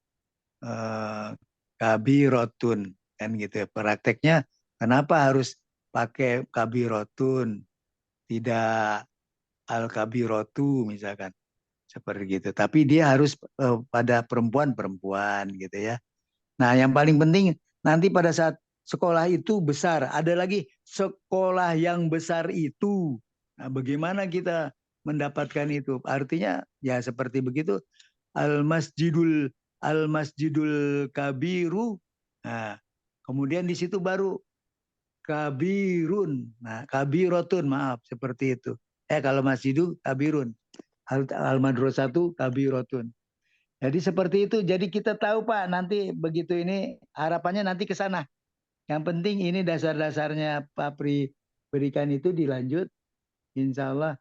kabirotun kan gitu ya. Prakteknya kenapa harus pakai kabirotun, tidak al-kabirotu misalkan seperti gitu. Tapi dia harus pada perempuan-perempuan gitu ya. Nah, yang paling penting nanti pada saat sekolah itu besar, ada lagi sekolah yang besar itu. Nah, bagaimana kita mendapatkan itu? Artinya ya seperti begitu. Al-Masjidul Kabiru. Nah, kemudian di situ baru kabirun. Nah, kabirotun, maaf seperti itu. Kalau Masjidu kabirun. Al-Madrasatu kabirotun. Jadi seperti itu. Jadi kita tahu Pak, nanti begitu ini harapannya nanti ke sana. Yang penting ini dasar-dasarnya Pak Pri berikan itu dilanjut. Insya Allah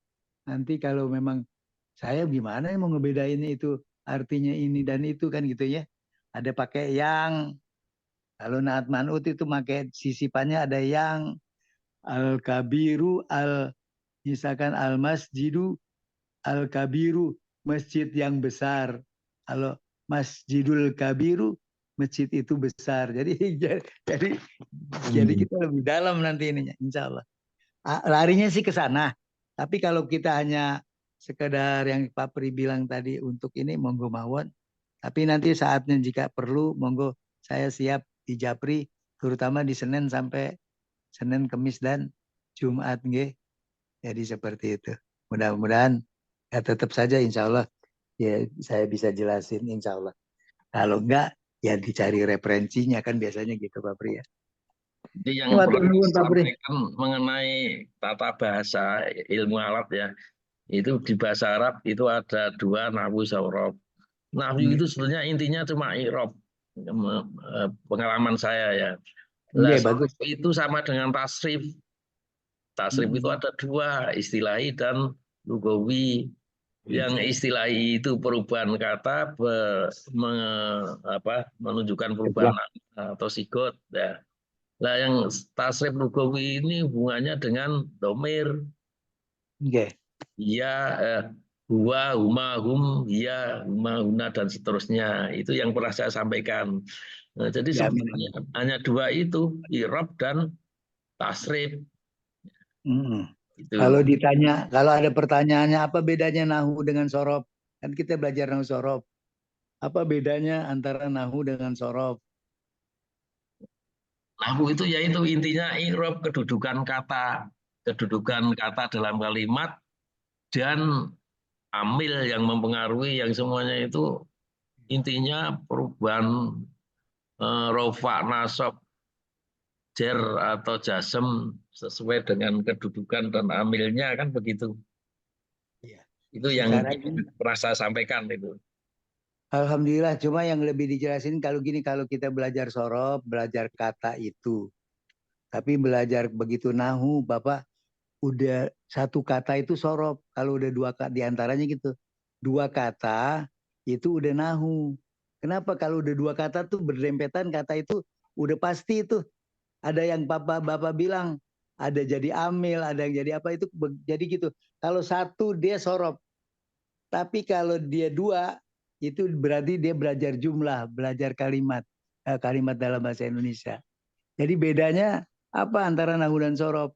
nanti kalau memang saya gimana mau ngebedain itu artinya ini dan itu kan gitu ya. Ada pakai yang, kalau naat manut itu pakai sisipannya ada yang, al-kabiru, misalkan al-masjidu, al-kabiru, masjid yang besar. Kalau Masjidul Kabiru, masjid itu besar. Jadi kita lebih dalam nanti ininya, insya Allah. Larinya sih ke sana. Tapi kalau kita hanya sekedar yang Pak Pri bilang tadi untuk ini, monggo mawon. Tapi nanti saatnya jika perlu, monggo saya siap di Japri, terutama di Senin sampai Senin, Kamis, dan Jumat. Nggih. Jadi seperti itu. Mudah-mudahan ya tetap saja insya Allah ya saya bisa jelasin insya Allah. Kalau enggak ya dicari referensinya kan biasanya gitu Pak Pri ya. Jadi yang perlu disampaikan mengenai tata bahasa ilmu alat ya, itu di bahasa Arab itu ada dua nahwu sorof. Nahwu itu sebenarnya intinya cuma irob, pengalaman saya ya. Nah, bagus. Itu sama dengan tasrif. Tasrif itu ada dua, istilahi dan lugawi. yang istilah itu perubahan kata menunjukkan perubahan atau sigot. Ya. Nah, yang tasrif lugawi ini hubungannya dengan domir. Oke. Ya, huwa, huma, hum, ya, huma, huna, dan seterusnya. Itu yang pernah saya sampaikan. Nah, jadi Ya, sebenarnya hanya dua itu, i'rab dan tasrif. Itu. Kalau ada pertanyaannya apa bedanya nahu dengan sorof? Kan kita belajar nahu sorof. Apa bedanya antara nahu dengan sorof? Nahu itu yaitu intinya i'rab, kedudukan kata dalam kalimat dan amil yang mempengaruhi, yang semuanya itu intinya perubahan rofa, nasab, jer atau jasem sesuai dengan kedudukan dan amilnya, kan begitu. Iya. Itu yang Sekarang pernah saya sampaikan itu. alhamdulillah, cuma yang lebih dijelasin kalau gini, kalau kita belajar sorof, belajar kata itu. Tapi belajar begitu nahu, Bapak, udah satu kata itu sorof. Kalau udah dua kata, diantaranya gitu. Dua kata itu udah nahu. Kenapa? Kalau udah dua kata tuh berdempetan, kata itu udah pasti itu. Ada yang Bapak bilang, ada jadi amil, ada yang jadi apa, itu jadi gitu. Kalau satu dia sorof. Tapi kalau dia dua, itu berarti dia belajar jumlah, belajar kalimat dalam bahasa Indonesia. Jadi bedanya apa antara nahu dan sorof?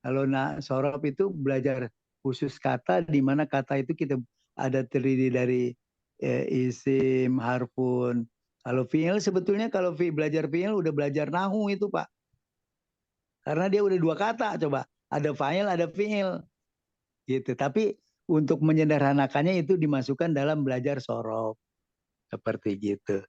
Kalau sorof itu belajar khusus kata, di mana kata itu kita ada terdiri dari isim, harfun. Kalau fi'il sebetulnya kalau belajar fi'il udah belajar nahu itu Pak. Karena dia udah dua kata coba. Ada fa'il, ada fi'il. Gitu. Tapi untuk menyederhanakannya itu dimasukkan dalam belajar sorof. Seperti gitu.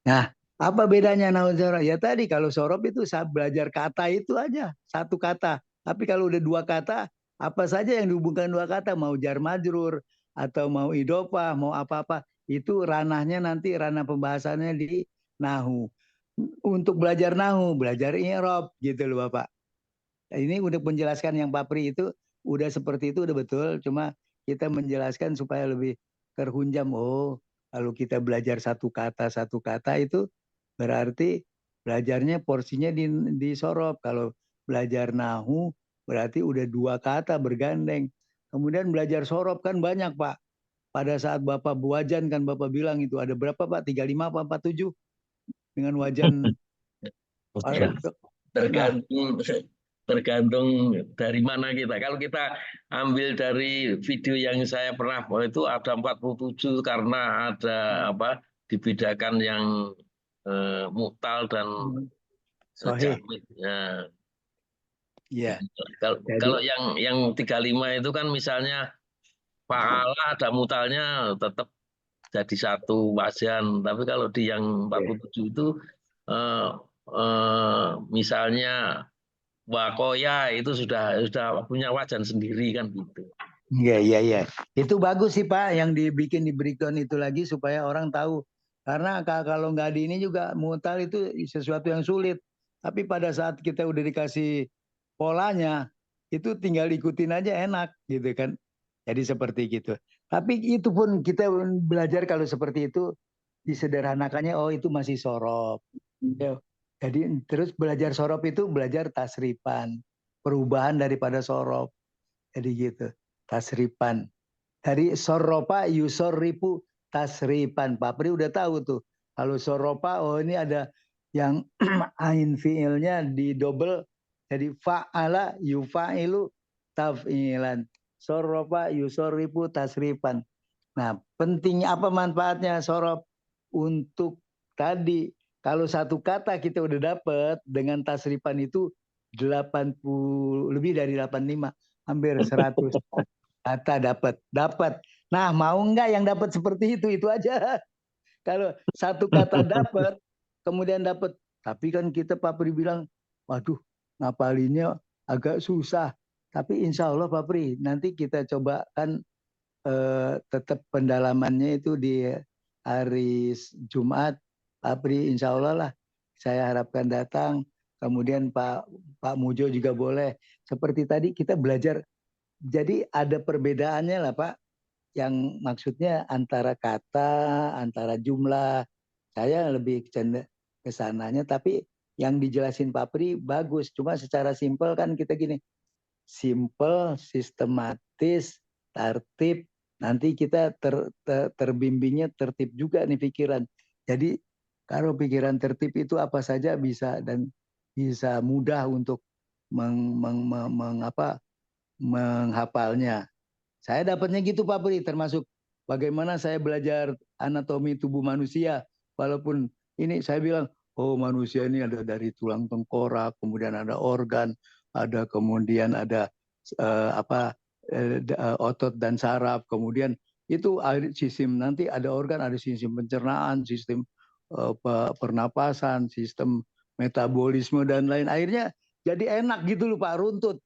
Nah, apa bedanya nahu sorof? Ya tadi kalau sorof itu belajar kata itu aja, satu kata. Tapi kalau udah dua kata, apa saja yang dihubungkan dua kata, mau jar majrur atau mau idofah, mau apa-apa, itu ranahnya nanti ranah pembahasannya di nahu. Untuk belajar nahu, belajar i'rab gitu loh Bapak. Ini untuk menjelaskan yang Pak Pri itu udah seperti itu udah betul, cuma kita menjelaskan supaya lebih terhunjam. Oh, kalau kita belajar satu kata itu berarti belajarnya porsinya di sorof. Kalau belajar nahu berarti udah dua kata bergandeng. Kemudian belajar sorof kan banyak Pak. Pada saat Bapak wajan kan Bapak bilang itu ada berapa Pak? 35 apa 47 dengan wajan. Nah, Tergantung tergantung dari mana kita. Kalau kita ambil dari video yang saya pernah itu ada 47 karena ada dibedakan yang mutal dan sahih. jamid. Ya. Iya. Kalau yang 35 itu kan misalnya fa'ala ada mutalnya tetap jadi satu wajan. Tapi kalau di yang 47 itu eh, misalnya wakoya itu sudah punya wajan sendiri kan gitu. Iya. Itu bagus sih Pak yang dibikin di breakdown itu lagi supaya orang tahu. Karena kalau nggak di ini juga mutal itu sesuatu yang sulit. Tapi pada saat kita udah dikasih polanya, itu tinggal ikutin aja enak gitu kan. Jadi seperti gitu. Tapi itu pun kita belajar kalau seperti itu disederhanakannya, oh itu masih sorof. Ya. Jadi terus belajar sorof itu belajar tasrifan. Perubahan daripada sorof. Jadi gitu. Tasrifan. Dari soropa yusorripu tasrifan. Pak Pri udah tahu tuh. Kalau soropa, oh ini ada yang ain fiilnya di double. Jadi fa'ala yufa'ilu taf'ilan. Soropa yusorripu tasrifan. Nah, pentingnya apa manfaatnya sorof? Untuk tadi, kalau satu kata kita udah dapat dengan tasrifan itu 80, lebih dari 85, hampir 100 kata dapat. Nah, mau nggak yang dapat seperti itu aja. Kalau satu kata dapat, kemudian dapat, tapi kan kita Pak Pri bilang, waduh, ngapalinnya agak susah. Tapi insya Allah Pak Pri, nanti kita coba kan tetap pendalamannya itu di hari Jumat. Pak Pri insya Allah lah, saya harapkan datang. Kemudian Pak Mujo juga boleh. Seperti tadi kita belajar. Jadi ada perbedaannya lah Pak. yang maksudnya antara kata, antara jumlah. Saya lebih ke sananya, tapi yang dijelasin Pak Pri bagus. Cuma secara simpel kan kita gini, simpel, sistematis, tertib. Nanti kita terbimbingnya tertib juga nih pikiran. Jadi kalau pikiran tertib itu apa saja bisa dan bisa mudah untuk menghafalnya. Saya dapatnya gitu Pak Pri, termasuk bagaimana saya belajar anatomi tubuh manusia. Walaupun ini saya bilang, oh manusia ini ada dari tulang tengkorak, kemudian ada organ, ada kemudian ada otot dan saraf, kemudian itu sistem, nanti ada organ, ada sistem pencernaan, sistem pernapasan, sistem metabolisme dan lain. Akhirnya jadi enak gitu loh Pak, runtut.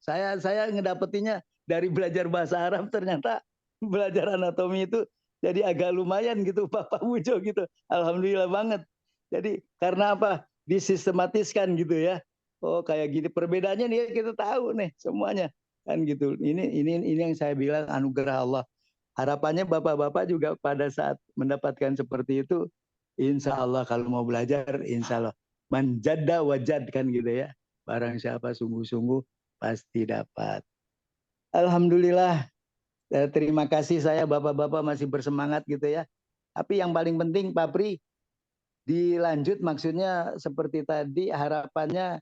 Saya ngedapetinnya dari belajar bahasa Arab, ternyata belajar anatomi itu jadi agak lumayan gitu Pak Mujo gitu. Alhamdulillah banget. Jadi karena apa? Disistematiskan gitu ya. Oh kayak gini perbedaannya nih kita tahu nih semuanya kan gitu. Ini yang saya bilang anugerah Allah. Harapannya bapak-bapak juga pada saat mendapatkan seperti itu, insya Allah kalau mau belajar, insya Allah manjadda wajad kan gitu ya. Barang siapa sungguh-sungguh pasti dapat. Alhamdulillah. Terima kasih saya bapak-bapak masih bersemangat gitu ya. Tapi yang paling penting Pak Pri, dilanjut maksudnya seperti tadi harapannya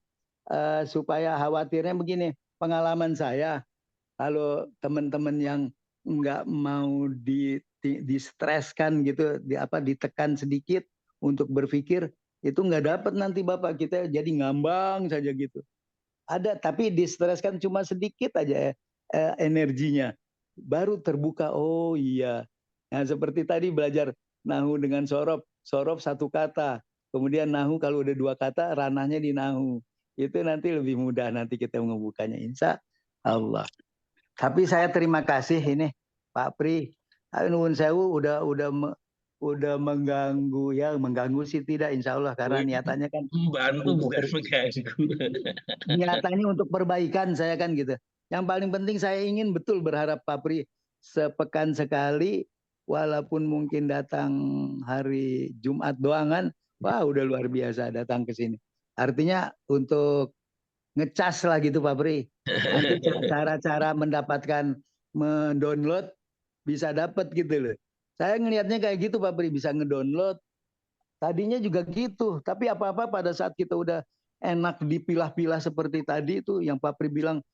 supaya khawatirnya begini. Pengalaman saya, kalau teman-teman yang nggak mau distreskan gitu, ditekan sedikit untuk berpikir, itu nggak dapat nanti Bapak, kita jadi ngambang saja gitu. Ada, tapi distreskan cuma sedikit aja energinya. Baru terbuka, oh iya. Nah seperti tadi belajar nahu dengan sorof satu kata. Kemudian nahu kalau udah 2 kata, ranahnya di nahu. Itu nanti lebih mudah nanti kita membukanya, insya Allah. Tapi saya terima kasih ini Pak Pri. Nuwun sewu udah mengganggu ya, mengganggu sih tidak insya Allah karena niatannya kan Membantu bukan mengganggu. niatannya untuk perbaikan saya kan gitu. Yang paling penting saya ingin betul berharap Pak Pri sepekan sekali, walaupun mungkin datang hari Jumat doangan, wah udah luar biasa datang ke sini. Artinya untuk ngecas lah gitu Pak Pri. Nanti cara-cara mendapatkan mendownload bisa dapat gitu loh. Saya ngelihatnya kayak gitu Pak Pri, bisa ngedownload. Tadinya juga gitu, tapi apa-apa pada saat kita udah enak dipilah-pilah seperti tadi itu yang Pak Pri bilang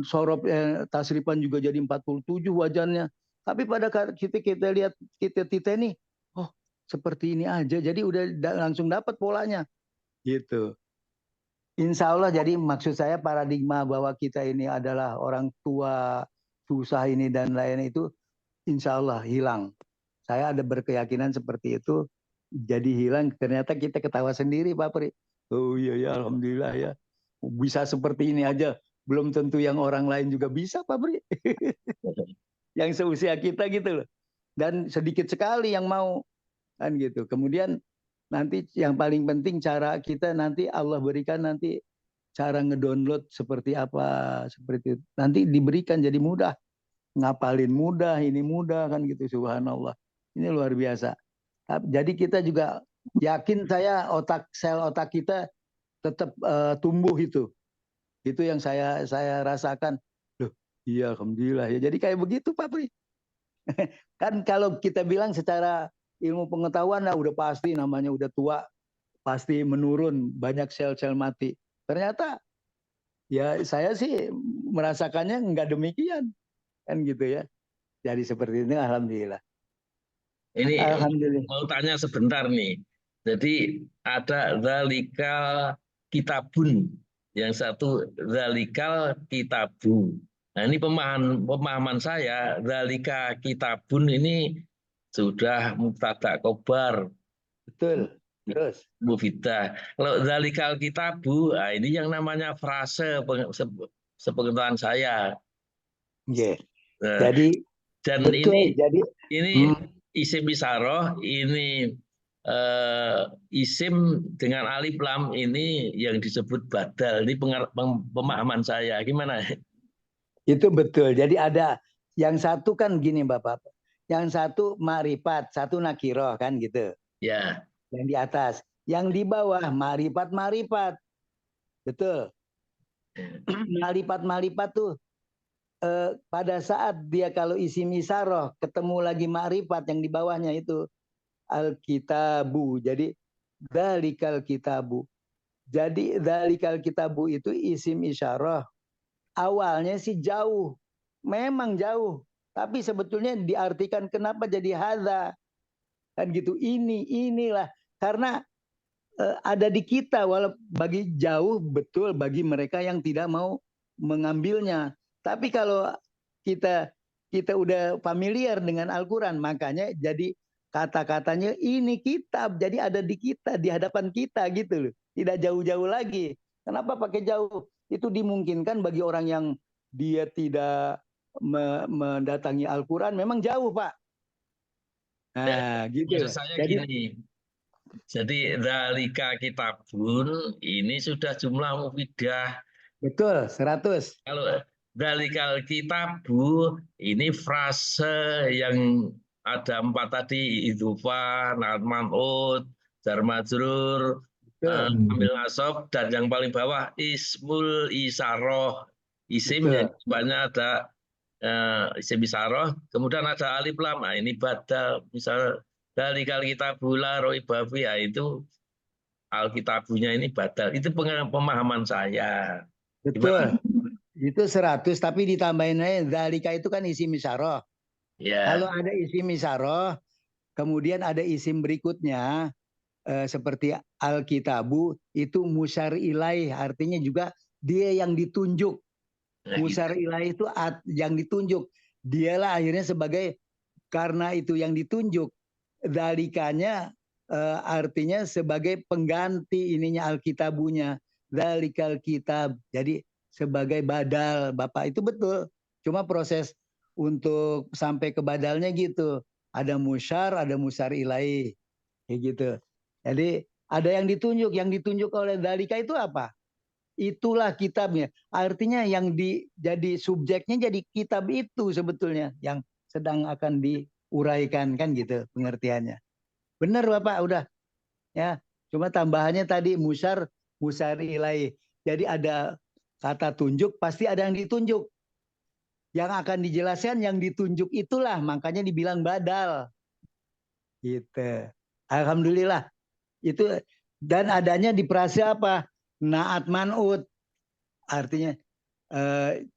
sorop tasrifan juga jadi 47 wajannya. Tapi pada kita lihat kita nih, oh seperti ini aja, jadi udah langsung dapat polanya gitu. Insya Allah, jadi maksud saya paradigma bahwa kita ini adalah orang tua susah ini dan lain itu insya Allah hilang. Saya ada berkeyakinan seperti itu, jadi hilang. Ternyata kita ketawa sendiri Pak Pri. Oh iya ya, alhamdulillah ya. Bisa seperti ini aja. Belum tentu yang orang lain juga bisa Pak Pri. Yang seusia kita gitu loh. Dan sedikit sekali yang mau kan gitu. Kemudian nanti yang paling penting cara kita nanti Allah berikan nanti cara ngedownload seperti apa, seperti itu. Nanti diberikan jadi mudah. Ngapalin mudah, ini mudah kan gitu, subhanallah. Ini luar biasa. Jadi kita juga yakin saya sel otak kita tetap tumbuh itu. Itu yang saya rasakan. Loh, iya alhamdulillah ya. Jadi kayak begitu Pak Pri. Kan kalau kita bilang secara ilmu pengetahuan lah udah pasti namanya udah tua, pasti menurun, banyak sel-sel mati. Ternyata ya saya sih merasakannya enggak demikian. Kan gitu ya. Jadi seperti ini alhamdulillah. Ini Alhamdulillah. mau tanya sebentar nih. Jadi ada zalikal kitabun, yang satu zalikal kitabu. Nah ini pemahaman saya, zalika kitabun ini sudah mubtada khobar. Betul. Terus. Mufidah. Kalau zalikal kitabu, nah ini yang namanya frase sepengetahuan saya. Yeah. Nah, Jadi dan betul. ini isim isaroh, ini isim dengan alif lam ini yang disebut badal. Ini pemahaman saya. Gimana? Itu betul. Jadi ada yang satu kan gini Bapak. yang satu ma'rifat, satu nakiroh kan gitu. Ya, Yang di atas, yang di bawah ma'rifat. Betul. Ma'rifat tuh pada saat dia kalau isim isyarah ketemu lagi ma'rifat yang di bawahnya itu al-kitabu. Jadi dzalikal kitabu. Jadi dzalikal kitabu itu isim isyarah. Awalnya sih jauh. Memang jauh. Tapi sebetulnya diartikan kenapa jadi hadza. Kan gitu. Inilah. Karena ada di kita. Walau bagi jauh betul bagi mereka yang tidak mau mengambilnya. Tapi kalau kita udah familiar dengan Al-Quran, makanya jadi kata-katanya ini kitab, jadi ada di kita, di hadapan kita gitu loh. Tidak jauh-jauh lagi. Kenapa pakai jauh? Itu dimungkinkan bagi orang yang dia tidak mendatangi Al-Quran, memang jauh Pak. Nah gitu. maksud saya gini. Jadi dzalika kitabun ini sudah jumlah mufidah. Betul, 100. Kalau dzalikal kitabu ini frase yang ada 4 tadi, idhofah, naat man'ut, jar majrur, ambil nasab, dan yang paling bawah ismul isyarah. Isim yang banyak ada isim isyarah, kemudian ada alif lam. Nah, ini badal, misalnya dzalikal kitabu la raiba fihi, itu alkitabunya ini badal. Itu pemahaman saya. Betul. Itu 100 tapi ditambahin aja dzalika itu kan isim isyarah. Ya. Kalau ada isim isyarah, kemudian ada isim berikutnya seperti al-kitabu itu musyar ilaih, artinya juga dia yang ditunjuk. Musyar ilaih itu yang ditunjuk. Dialah akhirnya sebagai, karena itu yang ditunjuk, dzalikanya artinya sebagai pengganti ininya al-kitabunya. Dzalikal kitab. Jadi sebagai badal, Bapak itu betul. Cuma proses untuk sampai ke badalnya gitu. Ada musyar, ada musyar ilaih. Kayak gitu. Jadi ada yang ditunjuk oleh dzalika itu apa? Itulah kitabnya. Artinya yang jadi subjeknya jadi kitab itu sebetulnya yang sedang akan diuraikan kan gitu pengertiannya. Benar Bapak udah. Ya, cuma tambahannya tadi musyar ilaih. Jadi ada kata tunjuk, pasti ada yang ditunjuk. Yang akan dijelaskan yang ditunjuk itulah, makanya dibilang badal. Gitu. Alhamdulillah. Itu dan adanya di prase apa? Naat man'ut. Artinya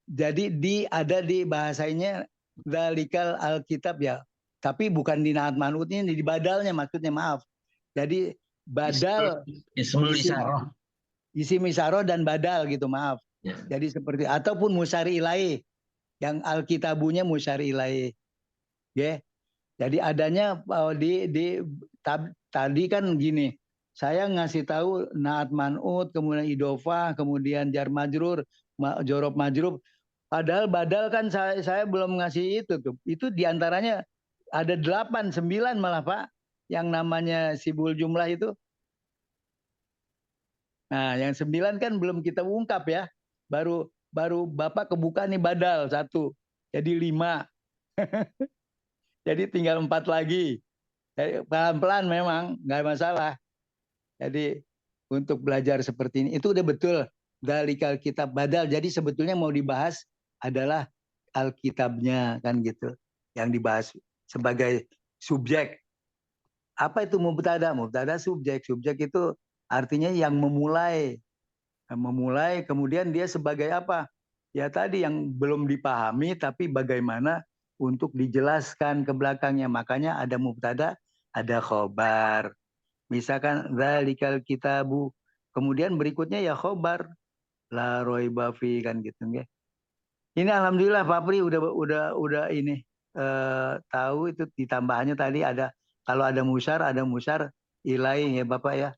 jadi ada di bahasanya dzalikal alkitab ya. Tapi bukan di naat man'utnya, di badalnya maksudnya, maaf. Jadi badal ismul isyarah. Isim isyarah dan badal gitu, maaf. Ya. Jadi seperti ataupun musyari ilaih, yang alkitabunya musyari ilaih. Ya. Jadi adanya tadi kan gini, saya ngasih tahu naat man'ut, kemudian idhofah, kemudian jar majrur, jorob majrub. Padahal badal kan saya belum ngasih itu tuh. Itu diantaranya ada 8, 9 malah Pak, yang namanya sibul jumlah itu. Nah, yang 9 kan belum kita ungkap ya. Baru Bapak kebuka nih badal 1. Jadi 5. Jadi tinggal 4 lagi. Pelan-pelan memang, nggak masalah. Jadi untuk belajar seperti ini, itu udah betul. Dzalikal kitab badal. Jadi sebetulnya mau dibahas adalah alkitabnya kan gitu. Yang dibahas sebagai subjek. Apa itu mubtada? Mubtada subjek. Subjek itu artinya yang memulai. Memulai, kemudian dia sebagai apa? Ya tadi yang belum dipahami, tapi bagaimana untuk dijelaskan ke belakangnya. Makanya ada mubtada, ada khobar. Misalkan dzalikal kitabu. Kemudian berikutnya ya khobar. La raiba fi kan gitu ya. Ini alhamdulillah Pak Pri udah ini tahu itu ditambahannya tadi ada, kalau ada musyar ilaih ya Bapak ya.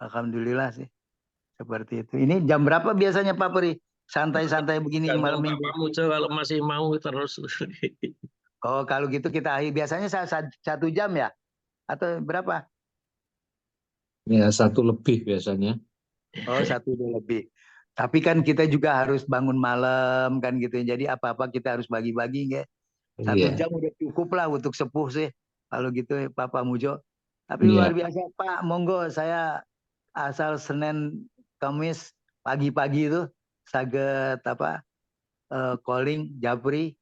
Alhamdulillah sih seperti itu. Ini jam berapa biasanya Pak Pri? Santai-santai begini malam minggu. Pak Mujo kalau masih mau terus. Oh kalau gitu kita akhir. Biasanya 1 jam ya? Atau berapa? Ya 1 lebih biasanya. Oh 1 lebih. Tapi kan kita juga harus bangun malam kan gitu. Jadi apa-apa kita harus bagi-bagi nggak? 1 jam udah cukup lah untuk sepuh sih. Kalau gitu Pak Mujo. Tapi Iya. luar biasa Pak. Monggo saya asal Senin Kamis pagi-pagi itu saged calling Japri.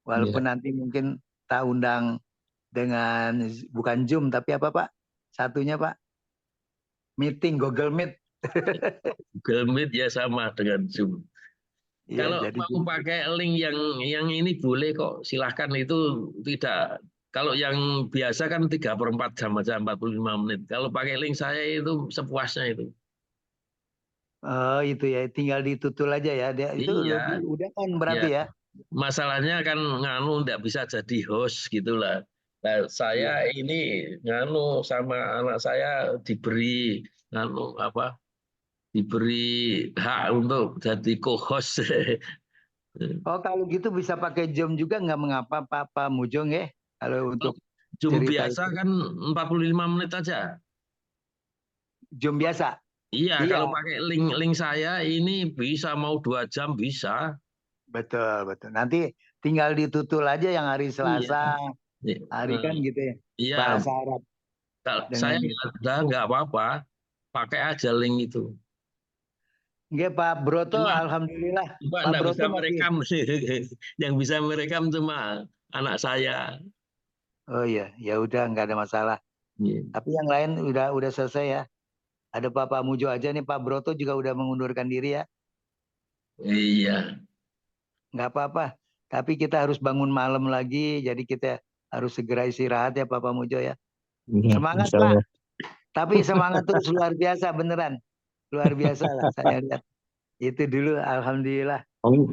Walaupun nanti mungkin tak undang dengan bukan Zoom tapi apa Pak? Satunya Pak, meeting Google Meet. Google Meet ya sama dengan Zoom. Iya, Kalau jadi mau pakai link yang ini boleh kok, silahkan. Itu tidak, kalau yang biasa kan 3/4 jam aja 45 menit. Kalau pakai link saya itu sepuasnya itu. itu ya tinggal ditutul aja ya. Itu Iya, lebih udah kan berarti ya. masalahnya kan nganu nggak bisa jadi host gitulah. Nah, saya ini nganu sama anak saya diberi nganu apa? Diberi hak untuk jadi co-host. Oh kalau gitu bisa pakai Zoom juga nggak mengapa Pak Mujong ya. Kalau untuk Zoom cerita biasa itu. kan 45 menit aja. Zoom biasa. Iya, Iya, kalau pakai link saya ini bisa mau 2 jam bisa. betul betul. Nanti tinggal ditutul aja yang hari Iya. Selasa, hari Eh, kan gitu ya. Iya, Bahasa Arab kalau saya dengan itu. nggak apa-apa, pakai aja link itu. Nggak Pak Broto, Cuma alhamdulillah. Cuma Pak nggak bisa Broto masih. merekam. Yang bisa merekam cuma anak saya. Oh iya, ya udah nggak ada masalah. Iya. Tapi yang lain udah selesai ya. Ada Pak Mujo aja nih, Pak Broto juga udah mengundurkan diri ya. Iya. Nggak apa-apa. Tapi kita harus bangun malam lagi, jadi kita harus segera istirahat ya Pak Mujo ya. Iya, Semangat insya Pak. Allah. Tapi semangat terus luar biasa beneran. Luar biasa lah saya lihat. Itu dulu alhamdulillah.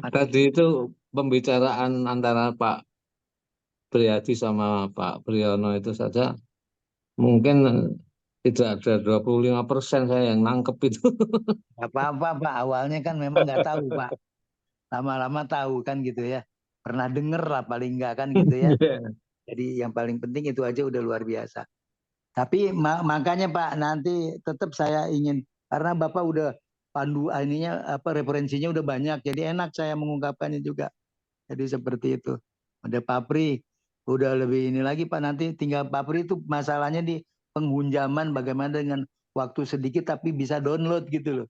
Tadi itu pembicaraan antara Pak Priyadi sama Pak Priyono itu saja mungkin tidak ada 25% saya yang nangkep itu. Nggak apa-apa Pak. Awalnya kan memang nggak tahu Pak. Lama-lama tahu kan gitu ya. Pernah denger lah paling nggak kan gitu ya. Jadi yang paling penting itu aja udah luar biasa. Tapi makanya Pak nanti tetap saya ingin karena Bapak udah pandu ininya referensinya udah banyak jadi enak saya mengungkapkannya juga. Jadi seperti itu. Ada Papri udah lebih ini lagi Pak nanti tinggal Papri itu masalahnya di penghunjaman bagaimana dengan waktu sedikit tapi bisa download gitu loh.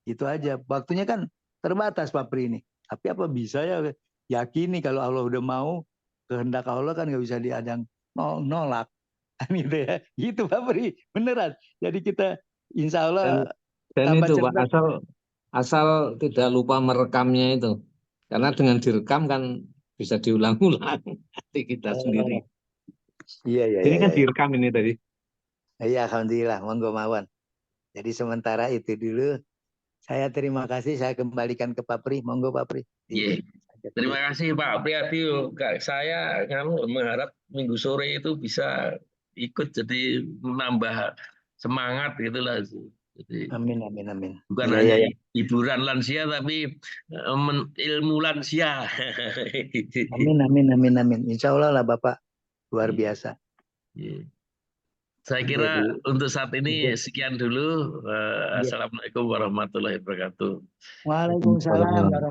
Itu aja. Waktunya kan terbatas Papri ini. Tapi apa bisa ya yakini kalau Allah udah mau kehendak Allah kan nggak bisa diadang nolak. Gitu ya. Gitu Pak Pri. Beneran. Jadi kita insya Allah Dan tambah itu Pak, cerdas. asal tidak lupa merekamnya itu. Karena dengan direkam kan bisa diulang-ulang hati kita sendiri. Iya, iya, Ini iya. kan Iya, direkam ini tadi. iya, alhamdulillah. Monggo mawon. Jadi sementara itu dulu. Saya terima kasih. Saya kembalikan ke Pak Pri. Monggo Pak Pri. Iya. Terima kasih Pak Priyadi. Saya mengharap minggu sore itu bisa ikut jadi menambah semangat gitulah. Jadi Amin, amin, amin. bukan Iya, hanya iya, iya. hiburan lansia tapi ilmu lansia. Amin, amin, amin, amin. Insya Allah lah Bapak. Luar biasa. Iya. Saya kira Jadi, untuk saat ini sekian dulu. iya. Assalamualaikum warahmatullahi wabarakatuh. Waalaikumsalam warahmatullahi